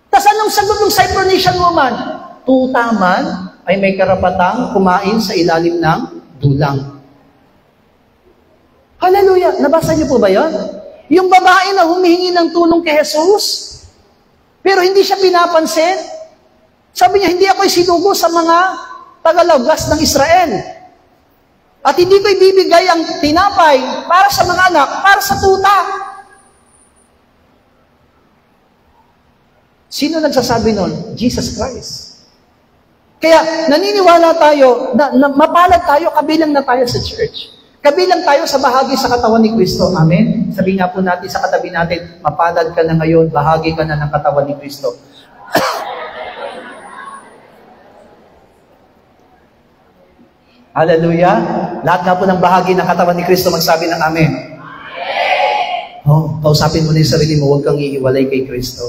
Tas anong sagot ng Syrophoenician woman? Tuta man ay may karapatang kumain sa ilalim ng dulang. Hallelujah! Nabasa niyo po ba yun? Yung babae na humihingi ng tulong kay Jesus, pero hindi siya pinapansin. Sabi niya, hindi ako isinugo sa mga tagalawgas ng Israel. At hindi ko ibibigay ang tinapay para sa mga anak, para sa tuta. Sino nagsasabi nun? Jesus Christ. Kaya naniniwala tayo na mapalad tayo, kabilang na tayo sa church. Kabilang tayo sa bahagi sa katawan ni Kristo. Amen? Sabihin nga po natin sa katabi natin, mapalad ka na ngayon, bahagi ka na ng katawan ni Kristo. Hallelujah. Lahat nga po ng bahagi ng katawan ni Kristo magsabi ng Amen. Oh, kausapin mo na yung sarili mo, huwag kang ihiwalay kay Kristo.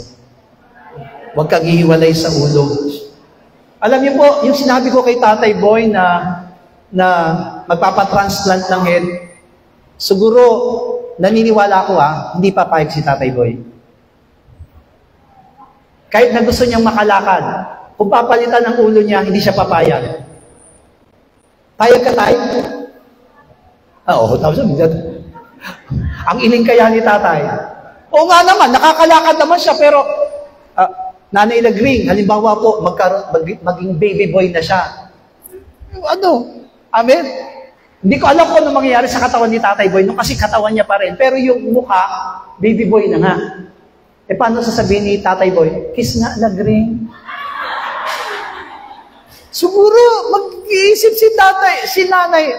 Huwag kang ihiwalay sa ulo. Alam niyo po, yung sinabi ko kay Tatay Boy na magpapatransplant ng head, siguro, naniniwala ko hindi papayag si Tatay Boy. Kahit na gusto niyang makalakad, kung papalitan ng ulo niya, hindi siya papayag. Payag ka tayo? Oo, tapos ang iling kaya ni Tatay. Oo nga naman, nakakalakad naman siya, pero Nanay Lagring, halimbawa po, maging baby boy na siya. Ano? Amen? Hindi ko alam kung ano mangyayari sa katawan ni Tatay Boy, kasi katawan niya pa rin. Pero yung mukha, baby boy na nga. Paano sasabihin ni Tatay Boy? Kiss nga, Lagring. Siguro, mag-iisip si nanay,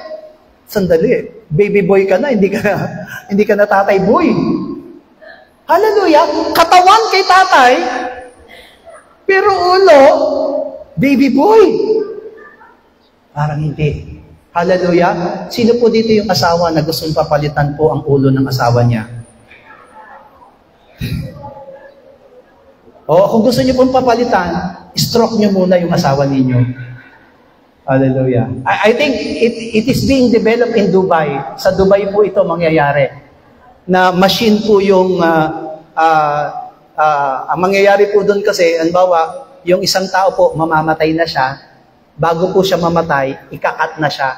sandali, baby boy ka na, hindi ka na Tatay Boy. Hallelujah! Katawan kay Tatay, pero ulo, baby boy. Parang hindi. Hallelujah. Sino po dito yung asawa na gustong papalitan po ang ulo ng asawa niya? O kung gusto niyo pong papalitan, stroke niyo muna yung asawa ninyo. Hallelujah. I think it is being developed in Dubai. Sa Dubai po ito mangyayari. Na machine po yung ang mangyayari po doon kasi, halimbawa, yung isang tao po, mamamatay na siya, bago po siya mamatay, ikakat na siya.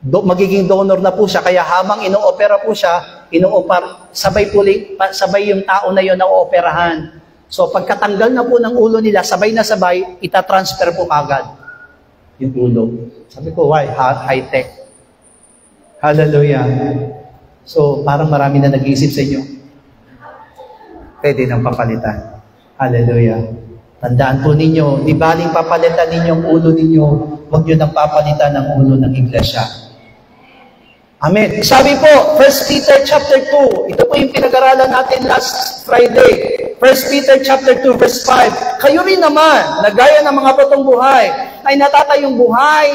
Magiging donor na po siya, kaya habang ino-opera po siya, sabay yung tao na yun na ooperahan. So, pagkatanggal na po ng ulo nila, sabay na sabay, itatransfer po agad yung ulo. Sabi ko, why? High-tech. Hallelujah. So, parang marami na nag-iisip sa inyo. Pwede nang papalitan. Hallelujah. Tandaan po ninyo, di baling papalitan ninyo ang ulo ninyo, huwag nyo nang papalitan ang ulo ng iglesia. Amen. Sabi po, 1 Peter chapter 2, ito po yung pinag-aralan natin last Friday. 1 Peter chapter 2, verse 5. Kayo rin naman, na gaya ng mga batong buhay, ay natatayong buhay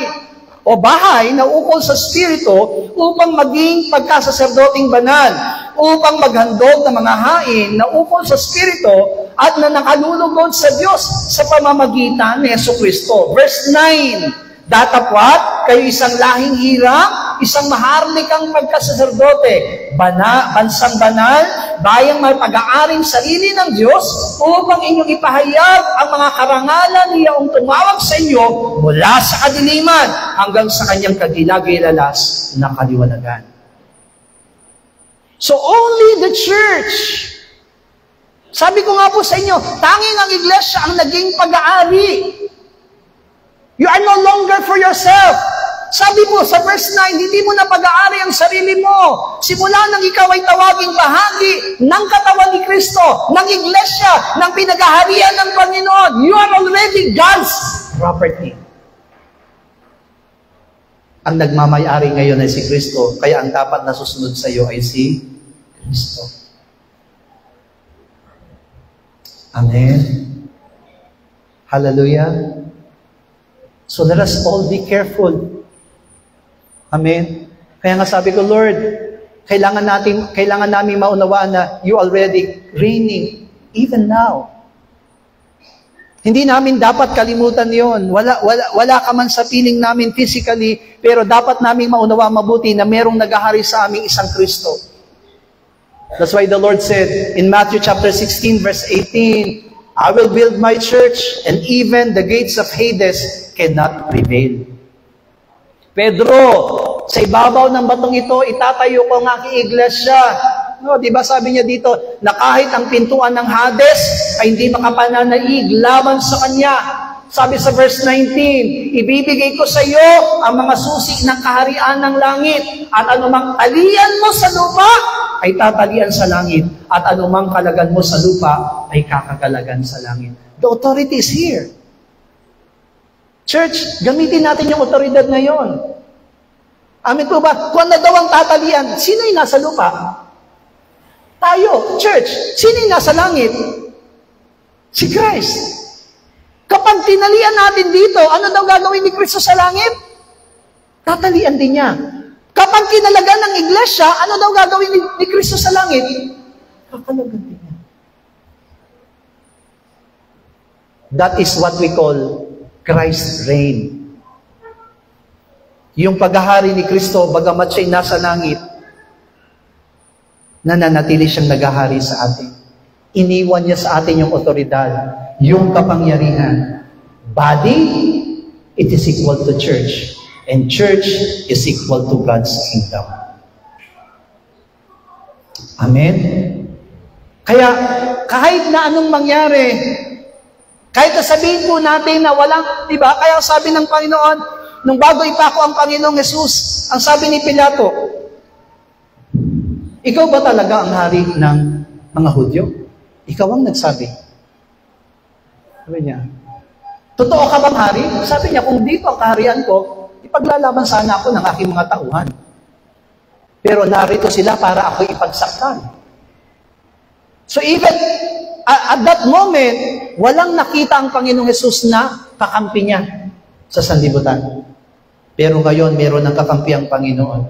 o bahay na ukol sa Espiritu upang maging pagkasaserdoting banal, upang maghandog ng mga hain na ukol sa Espiritu at na nakalulugod sa Diyos sa pamamagitan ni Jesucristo. Verse 9, datapwat kayo isang lahing hirang, isang maharlikang pagkasaserdote, bansang banal, bayang may pag-aaring sarili ng Diyos, upang inyong ipahayag ang mga karangalan niya ang tumawag sa inyo mula sa kadiliman hanggang sa kanyang kagilagilalas na kaliwanagan. So only the church, sabi ko nga po sa inyo, tanging ang iglesia ang naging pag-aari. You are no longer for yourself. Sabi po sa verse 9, hindi mo na pag-aari ang sarili mo. Simula nang ikaw ay tawaging bahagi ng katawan ni Kristo, ng iglesia, ng pinagaharian ng Panginoon. You are already God's property. Ang nagmamayari ngayon ay si Kristo, kaya ang dapat na susunod sa iyo ay si Kristo. Amen. Hallelujah. So let us all be careful. Amen. Kaya nga sabi ko, Lord, kailangan namin maunawaan na you already reigning even now. Hindi namin dapat kalimutan yon. Wala ka man sa piling namin physically, pero dapat namin maunawaan mabuti na merong naghahari sa aming isang Kristo. That's why the Lord said in Matthew chapter 16 verse 18, I will build my church and even the gates of Hades cannot prevail. Pedro, sa ibabaw ng batong ito, itatayo ko ang aking iglesia. No, di ba sabi niya dito, na kahit ang pintuan ng Hades ay hindi makapananaig laban sa kanya. Sabi sa verse 19, ibibigay ko sa iyo ang mga susi ng kaharian ng langit, at anumang talian mo sa lupa ay tatalian sa langit, at anumang kalagan mo sa lupa ay kakagalagan sa langit. The authority is here. Church, gamitin natin yung otoridad ngayon. Amin po ba? Kung na daw ang tatalian, sino yung nasa lupa? Tayo, church. Sino yung nasa langit? Si Christ. Kapag tinalian natin dito, ano daw gagawin ni Kristo sa langit? Tatalian din niya. Kapag kinalagan ng iglesia, ano daw gagawin ni Kristo sa langit? Kakalagan din niya. That is what we call Christ's reign. Yung paghahari ni Kristo, bagamat siya'y nasa langit, nananatili siyang naghahari sa atin. Iniwan niya sa atin yung otoridad, yung kapangyarihan. Body, it is equal to church. And church is equal to God's kingdom. Amen? Kaya, kahit na anong mangyari, kahit sabihin po natin na walang, di ba? Kaya sabi ng Panginoon, nung bago ipako ang Panginoong Jesus, ang sabi ni Pilato, ikaw ba talaga ang hari ng mga Hudyo? Ikaw ang nagsabi. Sabi niya, totoo ka bang hari? Sabi niya, kung dito ang kaharian ko, ipaglalaban sana ako ng aking mga tauhan. Pero narito sila para ako ipagsaktan. So even at that moment, walang nakita ang Panginoong Jesus na kakampi niya sa sanlibutan. Pero ngayon, meron ng kakampi ang Panginoon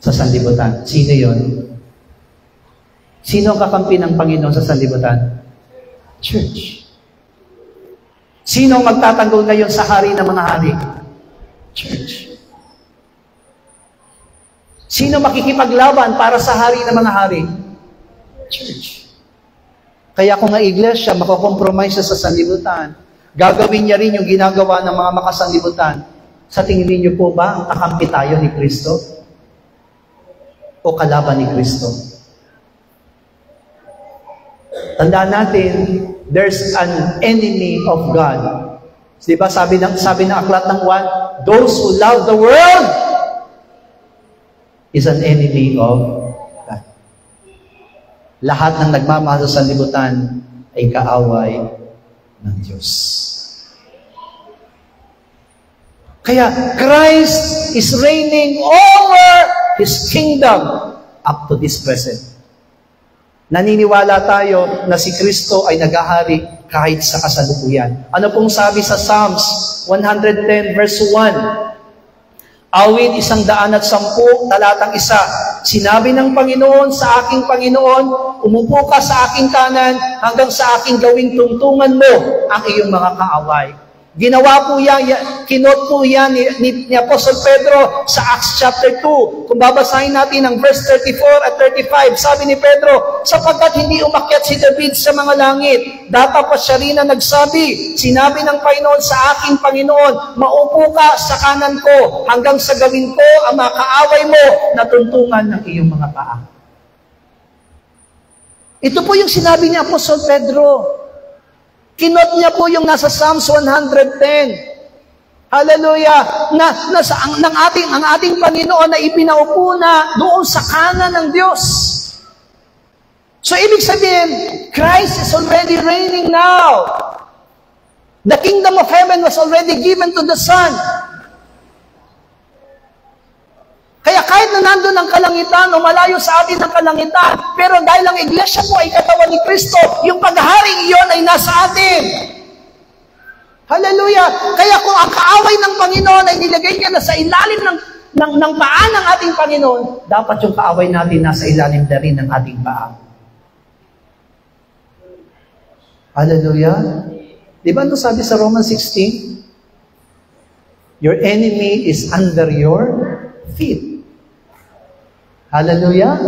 sa sanlibutan. Sino yon? Sino ang kakampi ng Panginoon sa sanlibutan? Church. Sino ang magtatanggol ngayon sa hari ng mga hari? Church. Sino makikipaglaban para sa hari ng mga hari? Church. Kaya kung ang iglesia makakompromise sa sanlibutan, gagawin niya rin yung ginagawa ng mga makasanlibutan. Sa tingin niyo po ba, ang kakampi tayo ni Kristo? O kalaban ni Kristo? Tandaan natin, there's an enemy of God. Di ba sabi ng aklat ng 1, those who love the world is an enemy of God. Lahat ng nagmamahal sa sanlibutan ay kaaway ng Diyos. Kaya Christ is reigning over His kingdom up to this present. Naniniwala tayo na si Kristo ay naghahari kahit sa kasalukuyan. Ano pong sabi sa Psalms 110 verse 1? Awit 110, talatang 1. Sinabi ng Panginoon sa aking Panginoon, umupo ka sa aking kanan hanggang sa aking gawing tungtungan mo ang iyong mga kaaway. Ginawa po yan, kinot po yan ni Apostle Pedro sa Acts chapter 2. Kung babasahin natin ang verse 34 at 35, sabi ni Pedro, sapagkat hindi umakyat si David sa mga langit, dapat pa siya rin na nagsabi, sinabi ng Panginoon sa aking Panginoon, maupo ka sa kanan ko hanggang sa gawin ko ang mga kaaway mo na tuntungan ng iyong mga paa. Ito po yung sinabi ni Apostle Pedro. Kinot niya po yung nasa Psalms 110. Hallelujah! Ang ating Panginoon na ipinaupo na doon sa kanan ng Diyos. So, ibig sabihin, Christ is already reigning now. The kingdom of heaven was already given to the Son. Kaya kahit na nandun ang kalangitan o malayo sa atin ang kalangitan, pero dahil ang iglesia po ay katawan ni Kristo, yung paghaharing iyon ay nasa atin. Hallelujah! Kaya kung ang kaaway ng Panginoon ay nilagay niya na sa ilalim ng paa ng ating Panginoon, dapat yung kaaway natin nasa ilalim na rin ng ating paa. Hallelujah! Di ba ito sabi sa Romans 16? Your enemy is under your feet. Hallelujah!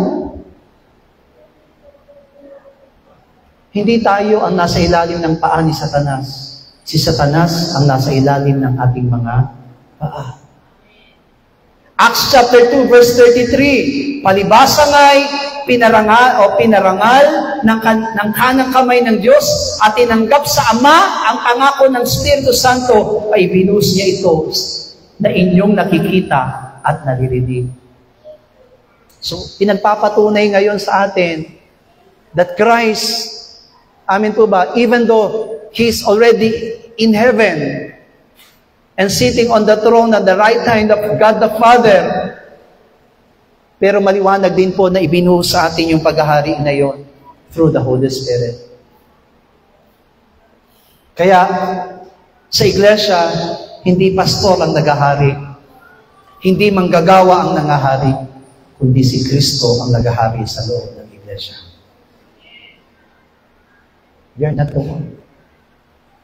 Hindi tayo ang nasa ilalim ng paa ni Satanas. Si Satanas ang nasa ilalim ng ating mga paa. Acts chapter 2 verse 33, palibasa nga'y pinarangal ng kanang kamay ng Diyos at tinanggap sa Ama ang pangako ng Espiritu Santo ay binuhos niya ito na inyong nakikita at naririnig. So, pinagpapatunay ngayon sa atin that Christ, amin po ba, even though He's already in heaven and sitting on the throne at the right hand of God the Father, pero maliwanag din po na ibinuhos sa atin yung paghahari na yon through the Holy Spirit. Kaya, sa iglesia, hindi pastor ang naghahari, hindi manggagawa ang nangahari, kundi si Kristo ang naghahari sa loob ng iglesia. You're not the one.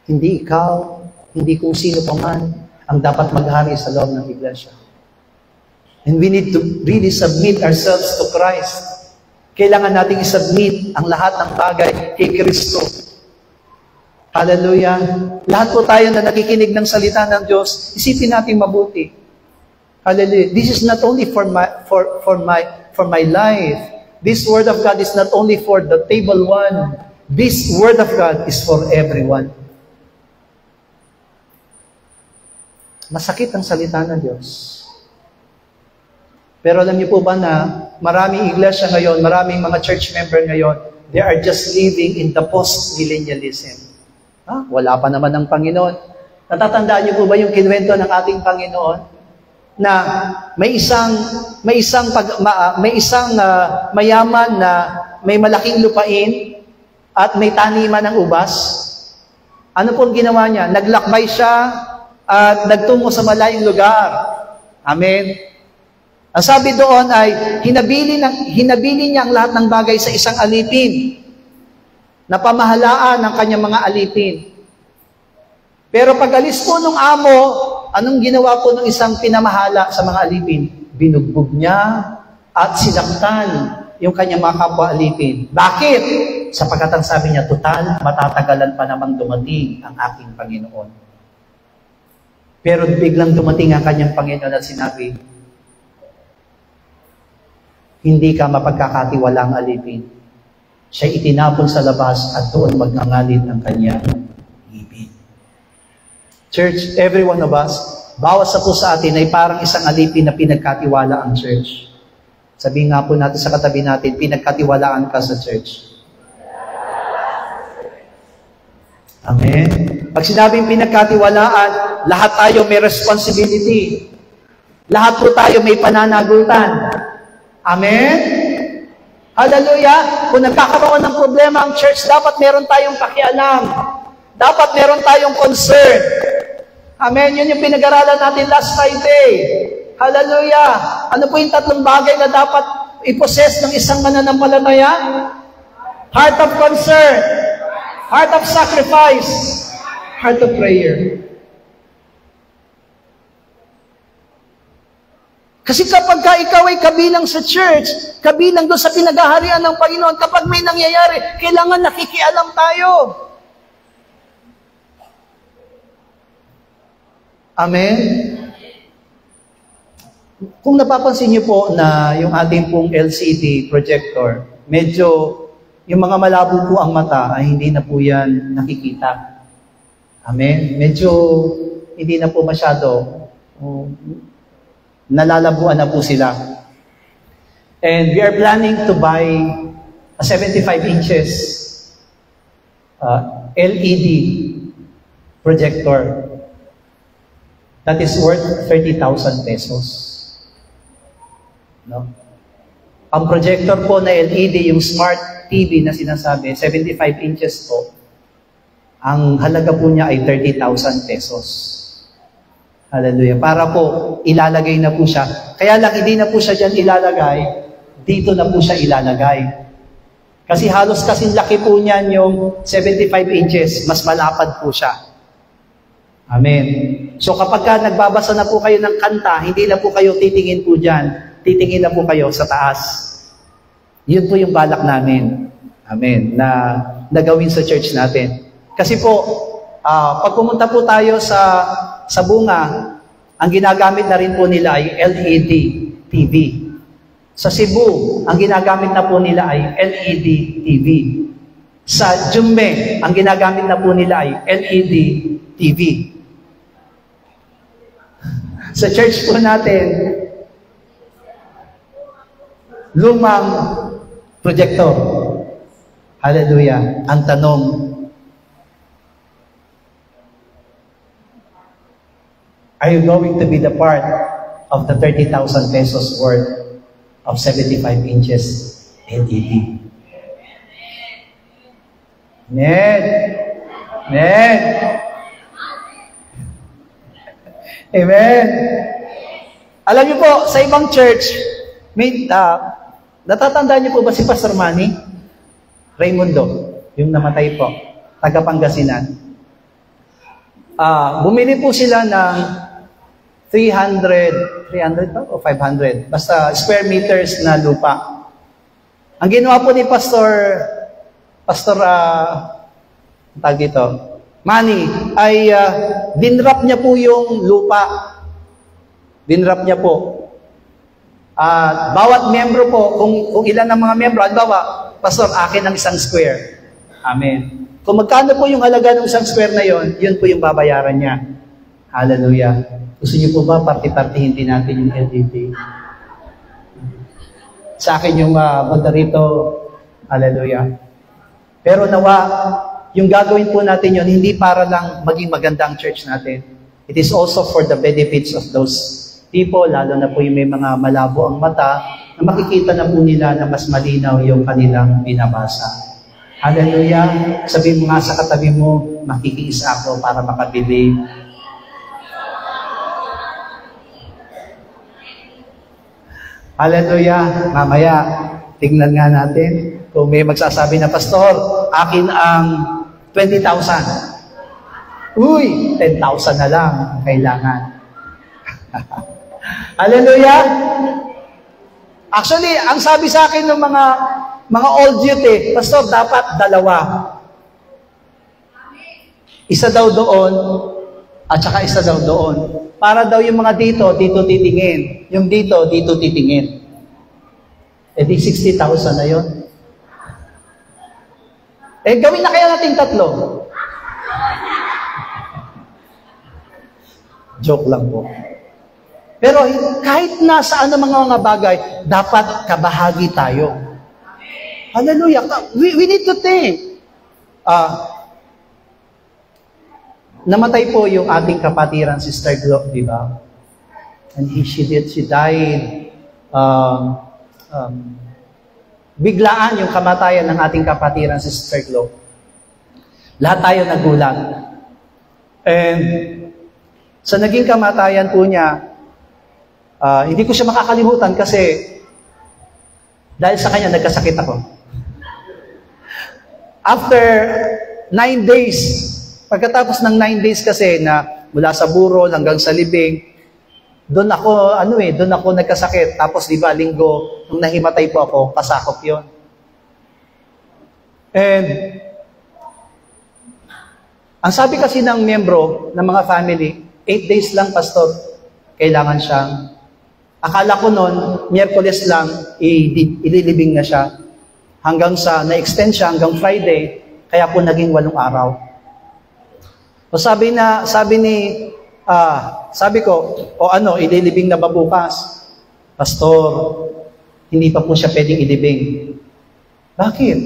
Hindi ikaw, hindi kung sino pa man ang dapat maghari sa loob ng iglesia. And we need to really submit ourselves to Christ. Kailangan nating isubmit ang lahat ng bagay kay Kristo. Hallelujah! Lahat po tayo na nakikinig ng salita ng Diyos, isipin natin mabuti. Hallelujah. This is not only for my life. This word of God is not only for the table one. This word of God is for everyone. Masakit ang salita ng Diyos. Pero alam niyo po ba na maraming iglesia ngayon, maraming mga church member ngayon, they are just living in the post-millennialism. Wala pa naman ang Panginoon. Natatandaan niyo po ba yung kinwento ng ating Panginoon? Na may isang mayaman na may malaking lupain at may taniman ng ubas. Ano pong ginawa niya? Naglakbay siya at nagtungo sa malayong lugar. Amen. Ang sabi doon ay hinabili niya ang lahat ng bagay sa isang alipin na pamahalaan ng kanyang mga alipin. Pero pag alis po ng amo, anong ginawa po ng isang pinamahala sa mga alipin? Binugbog niya at sinaktan yung kanyang mga kapwa alipin. Bakit? Sapagkat ang sabi niya, total, matatagalan pa namang dumating ang aking Panginoon. Pero biglang dumating ang kanyang Panginoon at sinabi, hindi ka mapagkakatiwalang alipin. Siya itinapon sa labas at doon magngangalit ang kanyang ibig. Church, every one of us, bawat sa po sa atin ay parang isang alipin na pinagkatiwala ang church. Sabihin nga po natin sa katabi natin, pinagkatiwalaan ka sa church. Amen? Pag sinabing pinagkatiwalaan, lahat tayo may responsibility. Lahat po tayo may pananagutan. Amen? Hallelujah! Kung nagkakaroon ng problema ang church, dapat meron tayong pakialam. Dapat meron tayong concern. Amen? Yun yung pinag-aralan natin last Friday. Hallelujah! Ano po yung 3 bagay na dapat i-possess ng isang mananampalataya? Heart of concern, heart of sacrifice, heart of prayer. Kasi kapag ikaw ay kabilang sa church, kabilang doon sa pinag-aharian ng Panginoon, kapag may nangyayari, kailangan nakikialam tayo. Amen? Kung napapansin niyo po na yung ating pong LCD projector, medyo yung mga malabo po ang mata ay hindi na po yan nakikita. Amen? Medyo hindi na po masyado. Nalalabuan na po sila. And we are planning to buy a 75 inches LED projector that is worth 30,000 pesos. No? Ang projector po na LED, yung smart TV na sinasabi, 75 inches po, ang halaga po niya ay 30,000 pesos. Hallelujah. Para po, ilalagay na po siya. Kaya lang, hindi na po siya dyan ilalagay, dito na po siya ilalagay. Kasi halos kasing laki po niyan yung 75 inches, mas malapad po siya. Amen. So kapag ka nagbabasa na po kayo ng kanta, hindi na po kayo titingin po dyan, titingin na po kayo sa taas. Yun po yung balak namin. Amen. Na gawin sa church natin. Kasi po, pag pumunta po tayo sa bunga, ang ginagamit na rin po nila ay LED TV. Sa Cebu, ang ginagamit na po nila ay LED TV. Sa Jumbe, ang ginagamit na po nila ay LED TV. Sa church po natin, lumang projector. Hallelujah. Ang tanong, are you going to be the part of the 30,000 pesos worth of 75 inches LED? Amen. Amen. Amen. Alam niyo po, sa ibang church, may, natatandaan niyo po ba si Pastor Manny? Raimundo, yung namatay po, taga Pangasinan. Bumili po sila ng 300 o 500, basta square meters na lupa. Ang ginawa po ni Pastor tag dito, Manny, ay dinrap niya po yung lupa. Dinrap niya po. Bawat membro po, kung ilan ang mga membro, halimbawa, Pastor, akin ang isang square. Amen. Kung magkano po yung halaga ng isang square na yon, yun po yung babayaran niya. Hallelujah. Gusto niyo po ba party-partihin din natin yung LED? Sa akin yung banda rito, hallelujah. Pero nawa, yung gagawin po natin yon, hindi para lang maging maganda ang church natin. It is also for the benefits of those people, lalo na po yung may mga malabo ang mata, na makikita na po nila na mas malinaw yung kanilang binabasa. Hallelujah. Sabihin mo nga sa katabi mo, makikiis ako para makabili. Hallelujah. Mamaya, tingnan nga natin. Kung may magsasabi na, Pastor, akin ang 20,000. Uy, 10,000 na lang ang kailangan. Hallelujah. Actually, ang sabi sa akin ng mga old youth Pastor, dapat 2. Isa daw doon, at saka isa daw doon. Para daw yung mga dito titingin. Yung dito titingin. E di 60,000 na yun. Gawin na kaya natin 3. Joke lang po. Pero kahit nasaan ang mga bagay, dapat kabahagi tayo. Hallelujah. We need to think. Namatay po yung ating kapatiran, Sister Glo, di ba? And she died biglaan yung kamatayan ng ating kapatiran si Sister Glo. Lahat tayo nagulat. And sa naging kamatayan po niya, hindi ko siya makakalimutan kasi dahil sa kanya nagkasakit ako. After 9 days, pagkatapos ng 9 days kasi na mula sa burol hanggang sa libing, doon ako nagkasakit. Tapos di ba, linggo, nung nahimatay po ako, pasakop yon. And ang sabi kasi ng miyembro ng mga family, 8 days lang, pastor, kailangan siyang, akala ko noon, Miyerkules lang, ililibing na siya. Hanggang sa, na-extend siya hanggang Friday, kaya po naging 8 araw. So sabi ko, ililibing na ba bukas? Pastor, hindi pa po siya pwedeng ilibing. Bakit?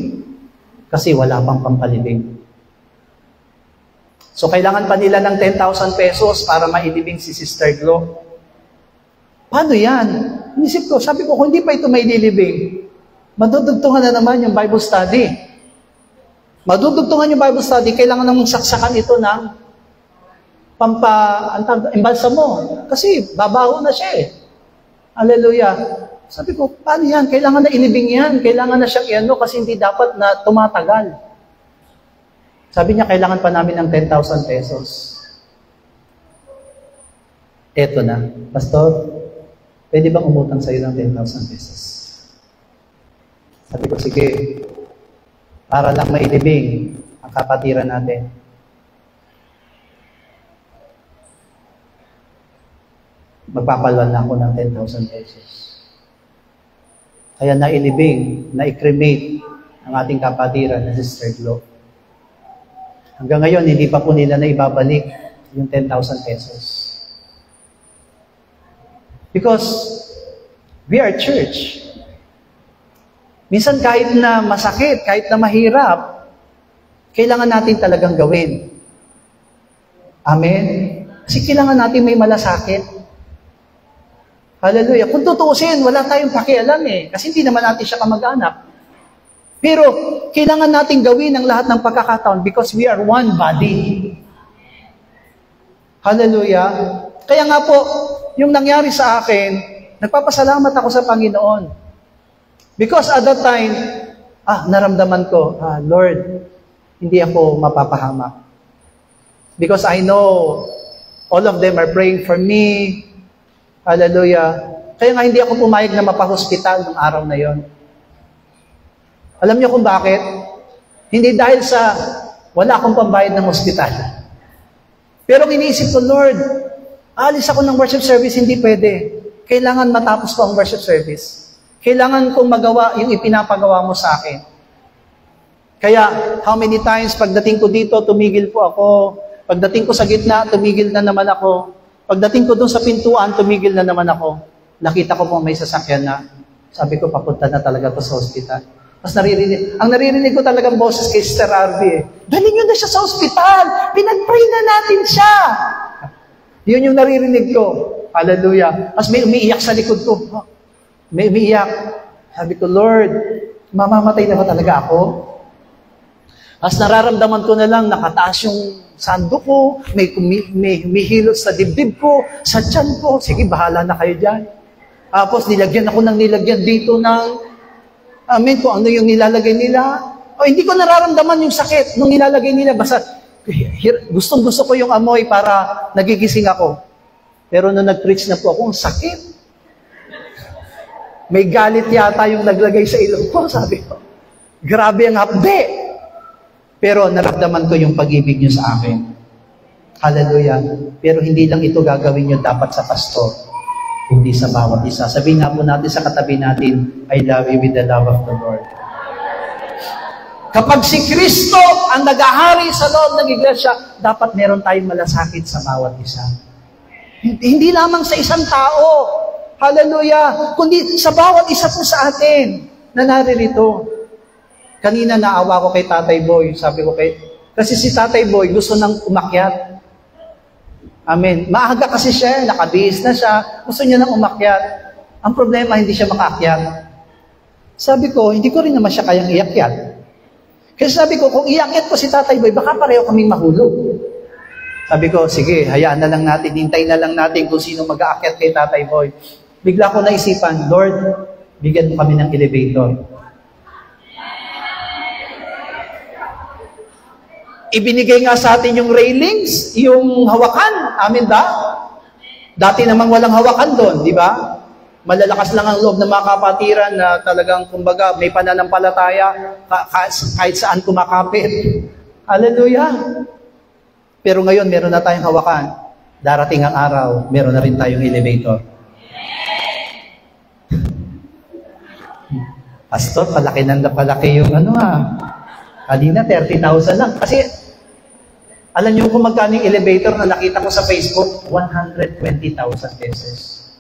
Kasi wala pang pampalibing. So kailangan pa nila ng 10,000 pesos para mailibing si Sister Glo. Paano yan? Inisip ko, sabi ko, kung hindi pa ito maililibing, madudugtungan na naman yung Bible study. Madudugtungan yung Bible study, kailangan namang saksakan ito ng embalsamo. Kasi babaho na siya eh. Hallelujah. Sabi ko, paano yan? Kailangan na ilibing yan. Kailangan na siyang kasi hindi dapat na tumatagal. Sabi niya, kailangan pa namin ng 10,000 pesos. Eto na. Pastor, pwede bang umutang sa'yo ng 10,000 pesos? Sabi ko, sige. Para lang mailibing ang kapatiran natin. Magpapalwan na ako ng 10,000 pesos. Kaya nailibing, na-cremate ang ating kapatiran na Sister Glo. Hanggang ngayon, hindi pa po nila na ibabalik yung 10,000 pesos. Because we are church. Minsan kahit na masakit, kahit na mahirap, kailangan natin talagang gawin. Amen? Kasi kailangan natin may malasakit. Hallelujah. Kung tutuusin, wala tayong pakialam eh. Kasi hindi naman natin siya kamag-anak. Pero, kailangan natin gawin ang lahat ng pagkakataon because we are one body. Hallelujah. Kaya nga po, yung nangyari sa akin, nagpapasalamat ako sa Panginoon. Because at that time, naramdaman ko, Lord, hindi ako mapapahamak. Because I know all of them are praying for me. Hallelujah. Kaya nga hindi ako pumayag na mapahospital ng araw na yon. Alam niyo kung bakit? Hindi dahil sa wala akong pambayad ng hospital. Pero iniisip ko, Lord, alis ako ng worship service, hindi pwede. Kailangan matapos ko ang worship service. Kailangan kong magawa yung ipinapagawa mo sa akin. Kaya, how many times pagdating ko dito, tumigil po ako. Pagdating ko sa gitna, tumigil na naman ako. Pagdating ko doon sa pintuan, tumigil na naman ako. Nakita ko po may sasakyan na. Sabi ko, papunta na talaga to sa hospital. Mas ang naririnig ko talagang boses kay Sister Arby eh. Dalhin nyo na siya sa hospital. Pinag-pray na natin siya. Yun yung naririnig ko. Hallelujah. Mas may umiiyak sa likod ko. May umiiyak. Sabi ko, Lord, mamamatay na ba talaga ako? As nararamdaman ko na lang, nakataas yung sando ko, may humihilot sa dibdib ko, sa tiyan ko. Sige, bahala na kayo dyan. Tapos nilagyan ako ng nilagyan dito ng kung ano yung nilalagay nila. Hindi ko nararamdaman yung sakit nung nilalagay nila. Basta gustong-gusto ko yung amoy para nagigising ako. Pero nung nag-preach na po ako, ang sakit. May galit yata yung naglagay sa ilong ko, sabi ko. Grabe ang hapde. Pero naramdaman ko yung pag-ibig niyo sa akin. Hallelujah. Pero hindi lang ito gagawin niyo dapat sa pastor. Hindi sa bawat isa. Sabihin nga po natin sa katabi natin, I love you with the love of the Lord. Kapag si Kristo ang nag-ahari sa loob ng iglesia, dapat meron tayong malasakit sa bawat isa. Hindi lamang sa isang tao. Hallelujah. Kundi sa bawat isa po sa atin na naririto. Kanina naawa ko kay Tatay Boy. Sabi ko kasi si Tatay Boy gusto nang umakyat. Amen. Maaga kasi siya, nakabihis na siya, gusto niya nang umakyat. Ang problema, hindi siya makakyat. Sabi ko, hindi ko rin naman siya kayang iakyat. Kasi sabi ko, kung iakyat ko si Tatay Boy, baka pareho kaming mahulog. Sabi ko, sige, hayaan na lang natin, hintayin na lang natin kung sino mag-aakyat kay Tatay Boy. Bigla ko naisipan, Lord, bigyan mo kami ng elevator. Ibinigay nga sa atin yung railings, yung hawakan. Amin ba? Dati namang walang hawakan doon, di ba? Malalakas lang ang loob ng mga kapatiran na talagang, kumbaga, may pananampalataya kahit saan kumakapit. Hallelujah! Pero ngayon, meron na tayong hawakan. Darating ang araw, meron na rin tayong elevator. Pastor, palaki yung kanina 30,000 lang. Kasi, alam niyo kung magkano yung elevator na nakita ko sa Facebook? 120,000 pesos.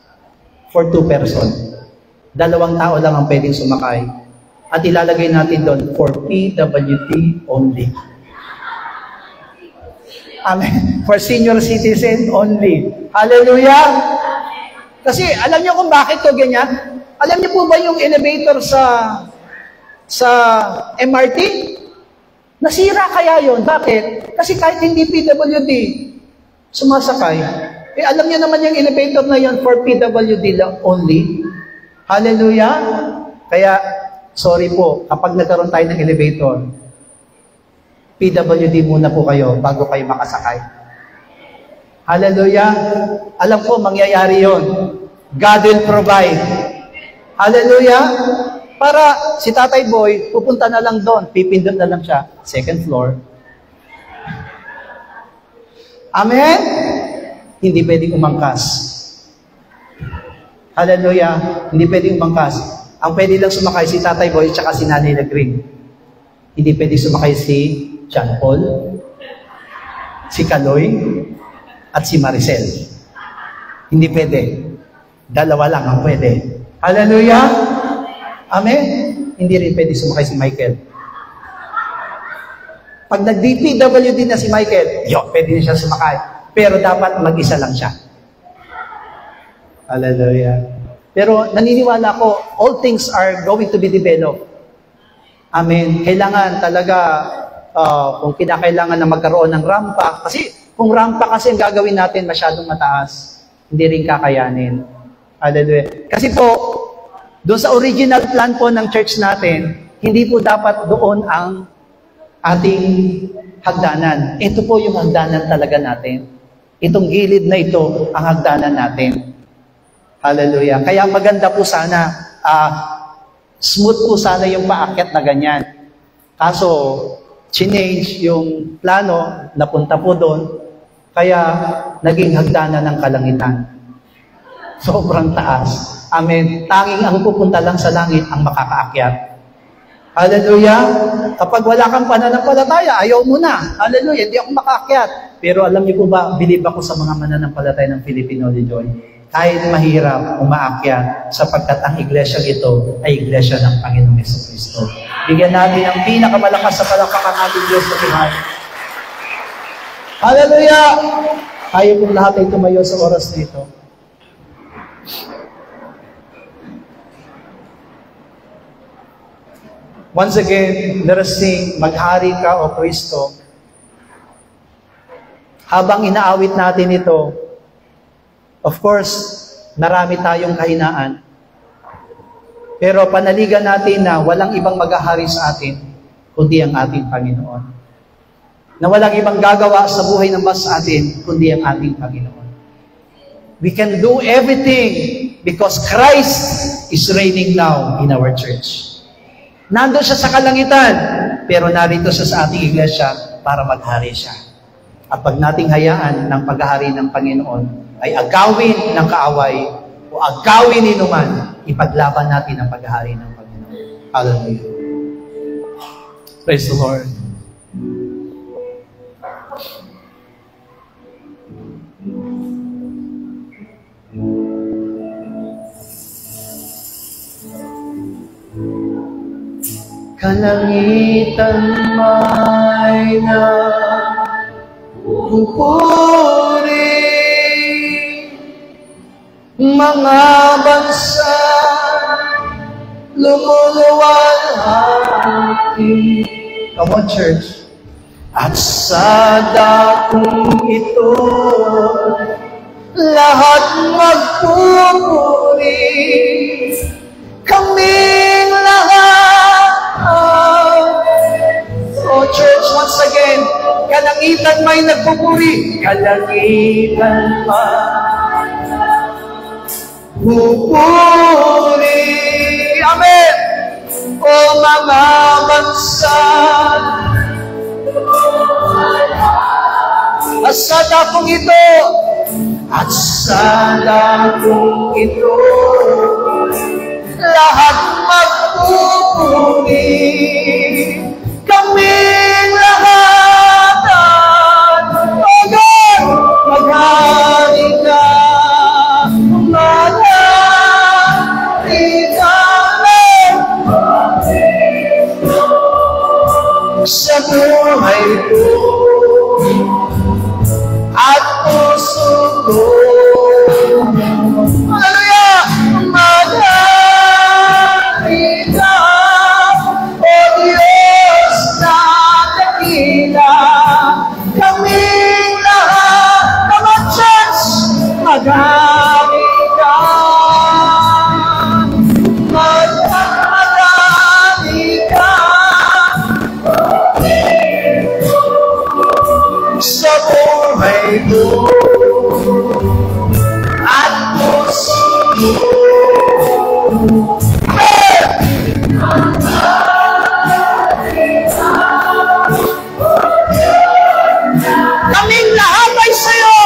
For 2 person. 2 tao lang ang pwedeng sumakay. At ilalagay natin doon for PWD only. Amen. For senior citizen only. Hallelujah! Kasi alam niyo kung bakit ko ganyan? Alam niyo po ba yung elevator sa MRT? Nasira kaya yon? Bakit? Kasi kahit hindi PWD, sumasakay. Alam niyo naman yung elevator na yon for PWD lang only. Hallelujah! Kaya, sorry po, kapag nagkaroon tayo ng elevator, PWD muna po kayo bago kayo makasakay. Hallelujah! Alam ko, mangyayari yon. God will provide. Hallelujah! Para si Tatay Boy, pupunta na lang doon, pipindot na lang siya, 2nd floor. Amen? Hindi pwedeng umangkas. Hallelujah! Hindi pwedeng umangkas. Ang pwede lang sumakay si Tatay Boy at si Nanay Lagring. Hindi pwedeng sumakay si John Paul, si Kaloy, at si Maricel. Hindi pwede. 2 lang ang pwede. Hallelujah! Amen? Hindi rin pwede sumakay si Michael. Pag nag-DPWD na si Michael, pwede na siya sumakay. Pero dapat mag-isa lang siya. Hallelujah. Pero naniniwala ko, all things are going to be developed. Amen. Kailangan talaga, kung kinakailangan na magkaroon ng rampa, kasi kung rampa kasi ang gagawin natin masyadong mataas, hindi rin kakayanin. Hallelujah. Kasi po, doon sa original plan po ng church natin, hindi po dapat doon ang ating hagdanan. Ito po yung hagdanan talaga natin. Itong gilid na ito ang hagdanan natin. Hallelujah. Kaya maganda po sana, smooth po sana yung paakyat na ganyan. Kaso, change yung plano, napunta po doon, kaya naging hagdanan ng kalangitan. Sobrang taas. Amen. Tanging ang pupunta lang sa langit ang makakaakyat. Hallelujah. Kapag wala kang pananampalataya, ayaw mo na. Hallelujah. Hindi ako makaakyat. Pero alam niyo po ba, believe ako sa mga mananampalataya ng Filipino Legion. Kahit mahirap umaakyat sapagkat ang iglesia ito ay iglesia ng Panginoong Jesucristo. Bigyan natin ang pinakamalakas sa palakpakan ng ating Diyos na Tuhan. Hallelujah! Tayo pong lahat ay tumayo sa oras nito. Once again, let us sing, Maghari ka, O Kristo. Habang inaawit natin ito, of course, marami tayong kahinaan. Pero panaligan natin na walang ibang maghahari sa atin, kundi ang ating Panginoon. Na walang ibang gagawa sa buhay ng mas sa atin, kundi ang ating Panginoon. We can do everything because Christ is reigning now in our church. Nandun siya sa kalangitan, pero narito siya sa ating iglesia para maghari siya. At pag nating hayaan ng paghahari ng Panginoon, ay agawin ng kaaway o agawin ni numan, ipaglaban natin ang paghahari ng Panginoon. Hallelujah. Praise the Lord. Kalangitan may pupuri, mga bansa lumuluwalhati. Come on, church. At sa dakong ito, lahat magpupuri, kaming lahat. Oh, church, once again, kalangitan may nagpupuri, kalangitan may pupuri. Amen. O mga bansa, at sa dakong ito, at sa dakong ito, lahat magpupuri, kaming lahatan. O God, maghari ka, maghari ka sa buhay ko at puso ko. Hallelujah! Maghari ka, O Diyos na dakila, kaming lahat ng church, maghari ka, maghari ka sa buhay ko at puso ko. Kaming lahat ay sa'yo,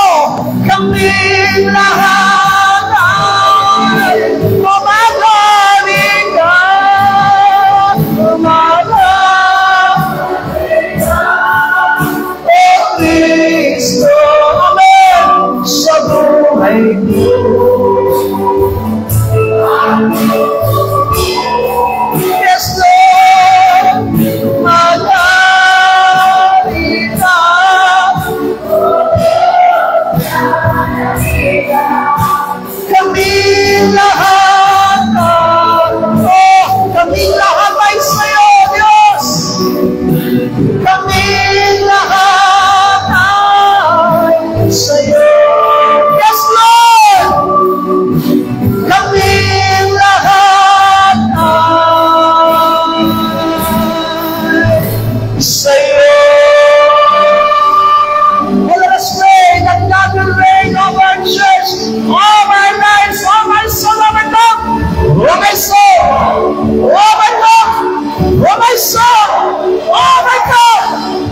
kaming lahat ay maghari ka, maghari ka, O Kristo, amen, sa buhay ko. Yes, Lord, maghari ka, kaming lahat, kaming lahat ay sa'yo, Diyos. Kaming lahat ay sa'yo. Yes, Lord! Kaming lahat ay sa'yo. Oh, let us pray that God will reign over our church, over our lives, over my soul, over God, over my soul, over God, over my soul, over God,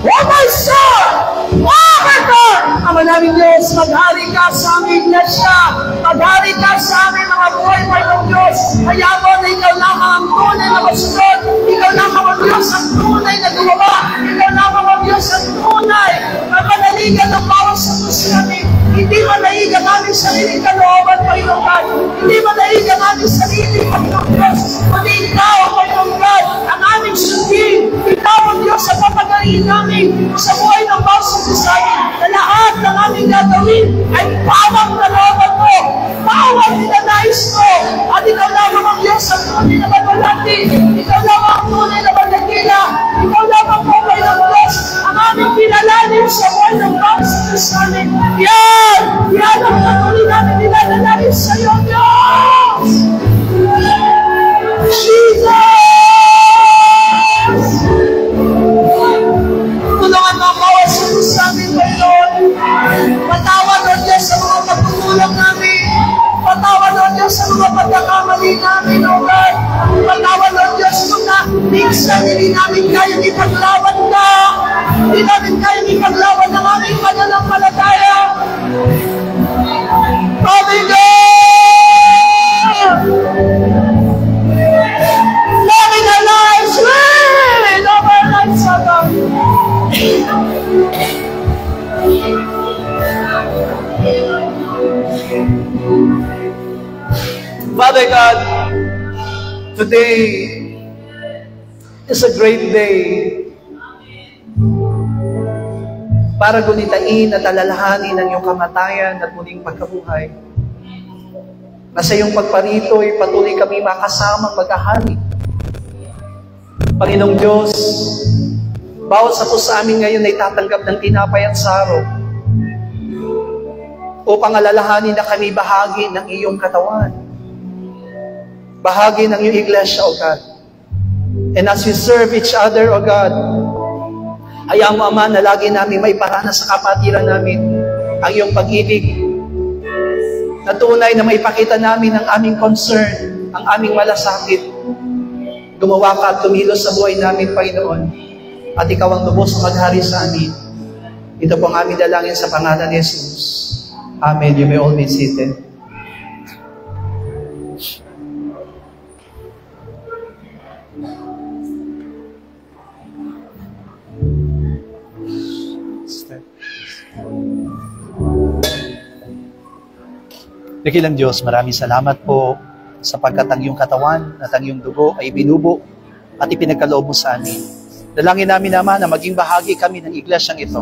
over my soul, over God. Ama namin Diyos, maghari ka sa aming iglesia, maghari ka sa aming mga buhay, Panginoong Diyos. Hayaan mo na ikaw lamang ang tunay na masunod, ikaw lamang ang Diyos ang tunay na gumawa, ikaw lamang ang Diyos ang tunay na panaligan ng bawat sa puso namin. Hindi manaigan namin sarili kalooban, Panginoong God. Hindi manaigan namin sarili, Panginoong Diyos. Kundi ikaw, Panginoong God, ang aming sundin. Ikaw ang Diyos sa papagaling namin sa buhay ng bawat sa puso namin. Na lahat ng aming gagawin ay bawang kalooban mo, bawang ninanais mo. At ikaw lamang ang Diyos ang tunay na mabalati. Ikaw lamang ang tunay na magagila. Ikaw lamang po, Panginoong Diyos, ang aming pinalalim sa buhay ng bawat sa puso namin. Yan! Yan ang patuloy namin nilalalalim sa iyo, Diyos! Jesus! Tulungan mo ang bawat sunod sa amin, Panginoon. Patawad, O Diyos, sa mga pagkukulang namin. Patawad, O Diyos, sa mga pagkakamali namin, O God. Patawad, O Diyos, kung na minsan hindi namin kayang ipaglaban ka. Hindi namin kayang ipaglaban ng aming pananampalataya. Father God! Loving our lives, reign over our lives, O God. Father God, today is a great day para gunitain at alalahanin ang iyong kamatayan at muling pagkabuhay. Na sa iyong pagparito ay patuloy kami makasamang maghahari Panginoong Diyos, bawat sa puso sa amin ngayon ay tatanggap ng tinapay at saro upang alalahanin na kami bahagi ng iyong katawan. Bahagi ng iyong iglesia, O God. And as we serve each other, O God, hayaan mo, Ama, na lagi namin may parana sa kapatiran namin ang iyong pag-ibig. Na tunay na maipakita namin ang aming concern, ang aming malasakit. Gumawa ka at tumilos sa buhay namin, Panginoon. At ikaw ang lubos na maghari sa amin. Ito po ang aming dalangin sa pangalan ni Jesus. Amen. You may all be seated. Dakilang Diyos, maraming salamat po sapagkat ang iyong katawan at ang iyong dugo ay binubo at ipinagkaloob mo sa amin. Dalangin namin naman na maging bahagi kami ng iglesyang ito,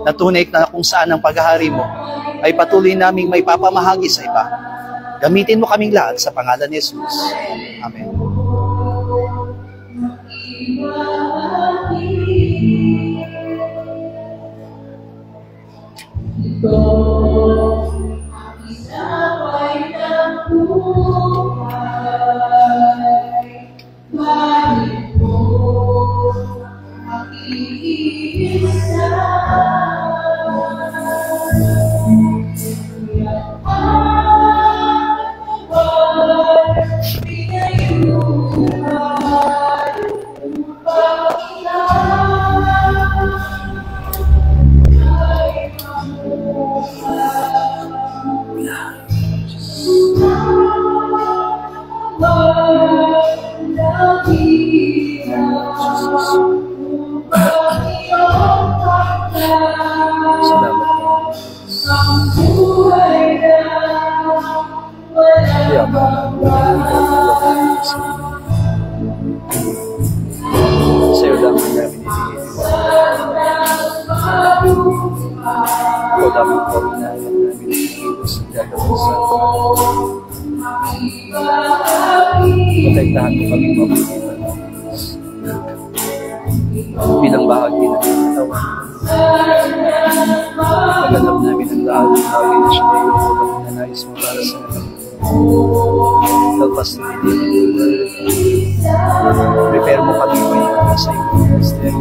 na tunay na kung saan ang paghahari mo ay patuloy naming may papamahagi sa iba. Gamitin mo kaming lahat sa pangalan ni Jesus. Amen. Protektahan mo kami mabuti bilang bahagi ng katawan. Pagganap namin ang lahat ng bagay na siya ngayon upang nanayos mo para sa amin. Talpas na prepare mo kami para sa iyong ministry.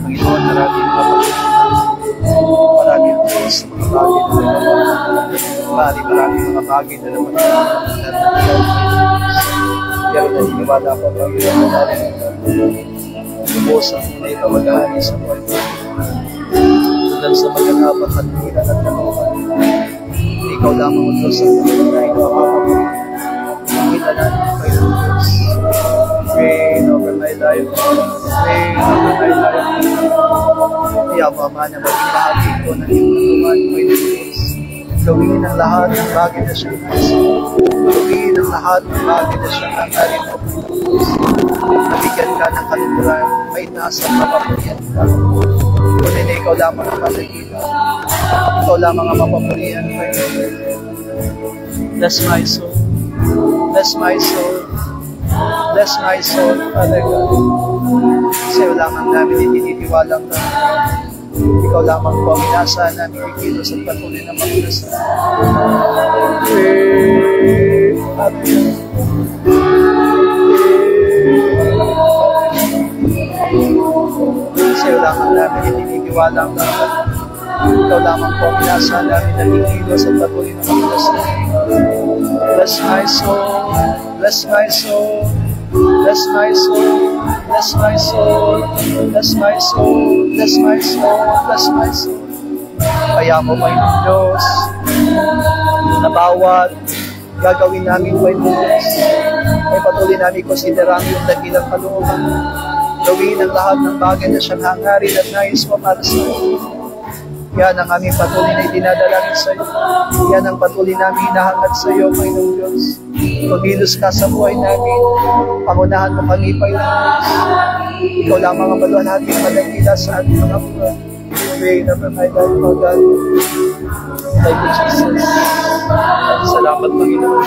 Panginoon, maraming mga maraming mga bagay maraming mga bagay na naman pero naniniwala ko Panginoon natin lubos ang tunay na mag-ahari sa buhay mo tulad sa maganapat at hilan at kalooban. Ikaw lamang ang Diyos ang tunay na mapapagod. Kita natin ang Panginoon Diyos. Reign over my life. Reign over my life. Kaya mo, Ama, na maging bahagi ko ng iyong katawan, Panginoon Diyos. Gawin ang lahat ng bagay na siya nais. Gawin ang lahat ng bagay na siya nangyarin mo. Nabigyan ka ng kaluguran, may nasa mapapurihan ka. Kunin na ikaw lamang ang malagila. Ikaw lamang ang mapapurihan. Bless my soul. Bless my soul. Bless my soul, Father God. Sa'yo lamang namin itinitiwalang na ikaw lamang po ang inaasahan namin ikilos at patuloy na mag-inasa. Sa'yo lamang namin itinitiwalang na ikaw lamang po ang inaasahan namin na ikilos at patuloy na mag-inasa. Bless my soul. Bless my soul. Bless my soul. Bless my soul. Bless my soul. Bless my soul. Bless my soul. Kaya mo, Panginoon Diyos, na bawat gagawin namin, Panginoon Diyos, ay patuloy namin konsiderang yung dakilang kalooban. Gawin ang lahat ng bagay na siyang hangarin at nais mo para sa iyo. Yan ang aming patuloy na idinadalangin sa iyo. Yan ang patuloy namin hinahangad sa iyo, Panginoong Diyos. Kumilos ka sa buhay namin. Pangunahan mo kami, Panginoong Diyos. Ikaw lamang ang baluan natin malagila sa ating mga buwan. Reign over my life, O God. Thank you, Jesus. Salamat, Panginoon.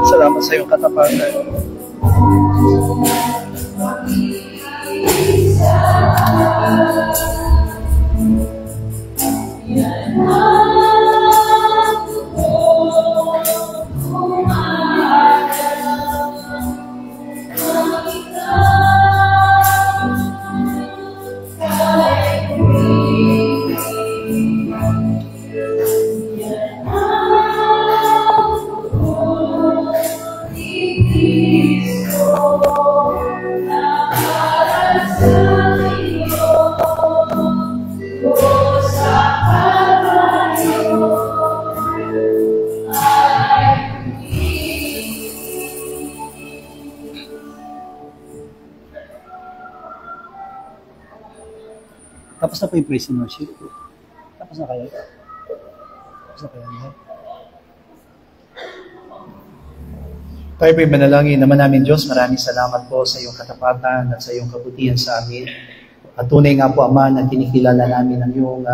Salamat sa iyong katapatan. Tapos na po yung praise and worship. Tapos na kayo. Tapos na kayo lahat. Tayo po'y manalangin naman namin, Diyos. Maraming salamat po sa iyong katapatan at sa iyong kabutihan sa amin. At tunay nga po, Ama, na kinikilala namin ang iyong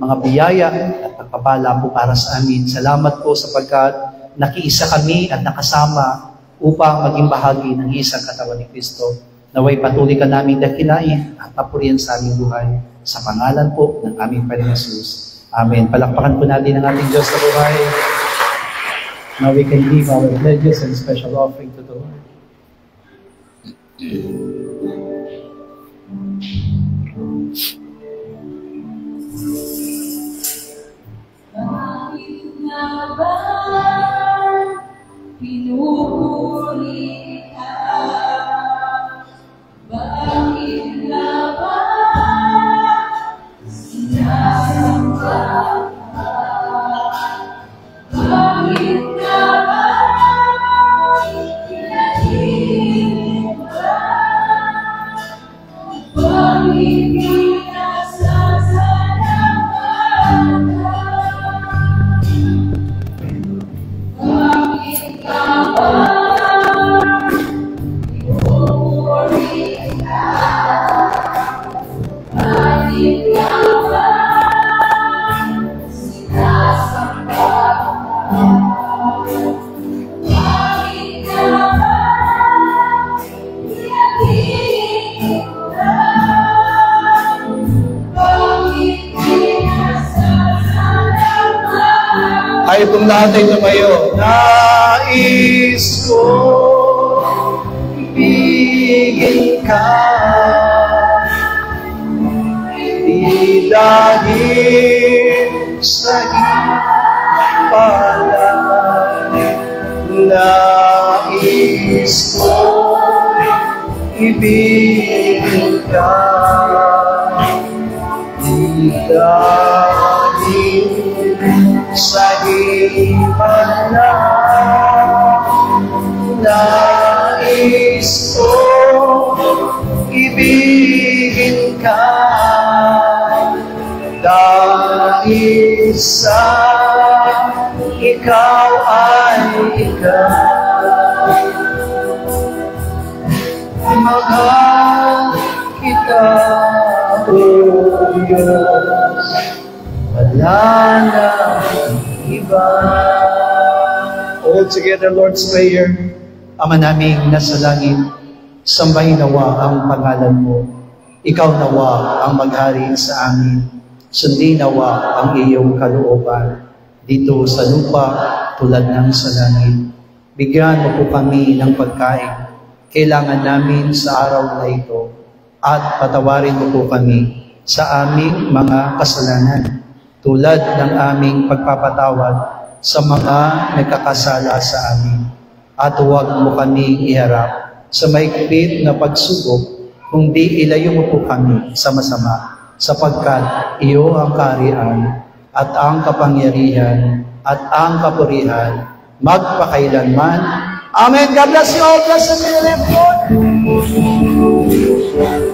mga biyaya at pagpapala po para sa amin. Salamat po sapagkat nakiisa kami at nakasama upang maging bahagi ng isang katawan ni Kristo. Naway patuloy ka namin dakilain at papurihan sa aming buhay. Sa pangalan po ng aming Panginoon Jesus. Amen. Palakpakan po natin ang ating Diyos sa buhay. Now we can give our pledges and special offering to the Lord. Bakit nga ba pinupuri ka? Bakit nga ba sinasamba ka? Bakit nga ba pinahilig ka? Bakit pinasasalamatan ka? Bakit nga ba pinupuri ka? Bakit nga ba sinasamba ka? Bakit nga ba pinahilig ka? Bakit pinasasalamatan? Tayo pong lahat ay tumayo. Nais ko ibigin ka, di dahil sa ipalan. Nais ko ibigin ka, di dahil sa ipalan. Nais ko ibigin ka, dahil sa ikaw ay ikaw. Mahal kita, O Diyos, wala na iba. All together, Lord's Prayer. Ama naming nasa langit, sambahin nawa ang pangalan mo. Ikaw nawa ang maghari sa amin. Sundin nawa ang iyong kalooban dito sa lupa tulad ng sa langit. Bigyan mo po kami ng pagkain kailangan namin sa araw na ito at patawarin mo po kami sa aming mga kasalanan tulad ng aming pagpapatawad sa mga nagkakasala sa amin. At huwag mo kami iharap sa mahigpit na pagsubok, kundi ilayo mo po kami sa masama, sapagkat iyo ang kaharian at ang kapangyarihan at ang kapurihan magpakailanman. Amen. God bless you all. Bless you, Lord.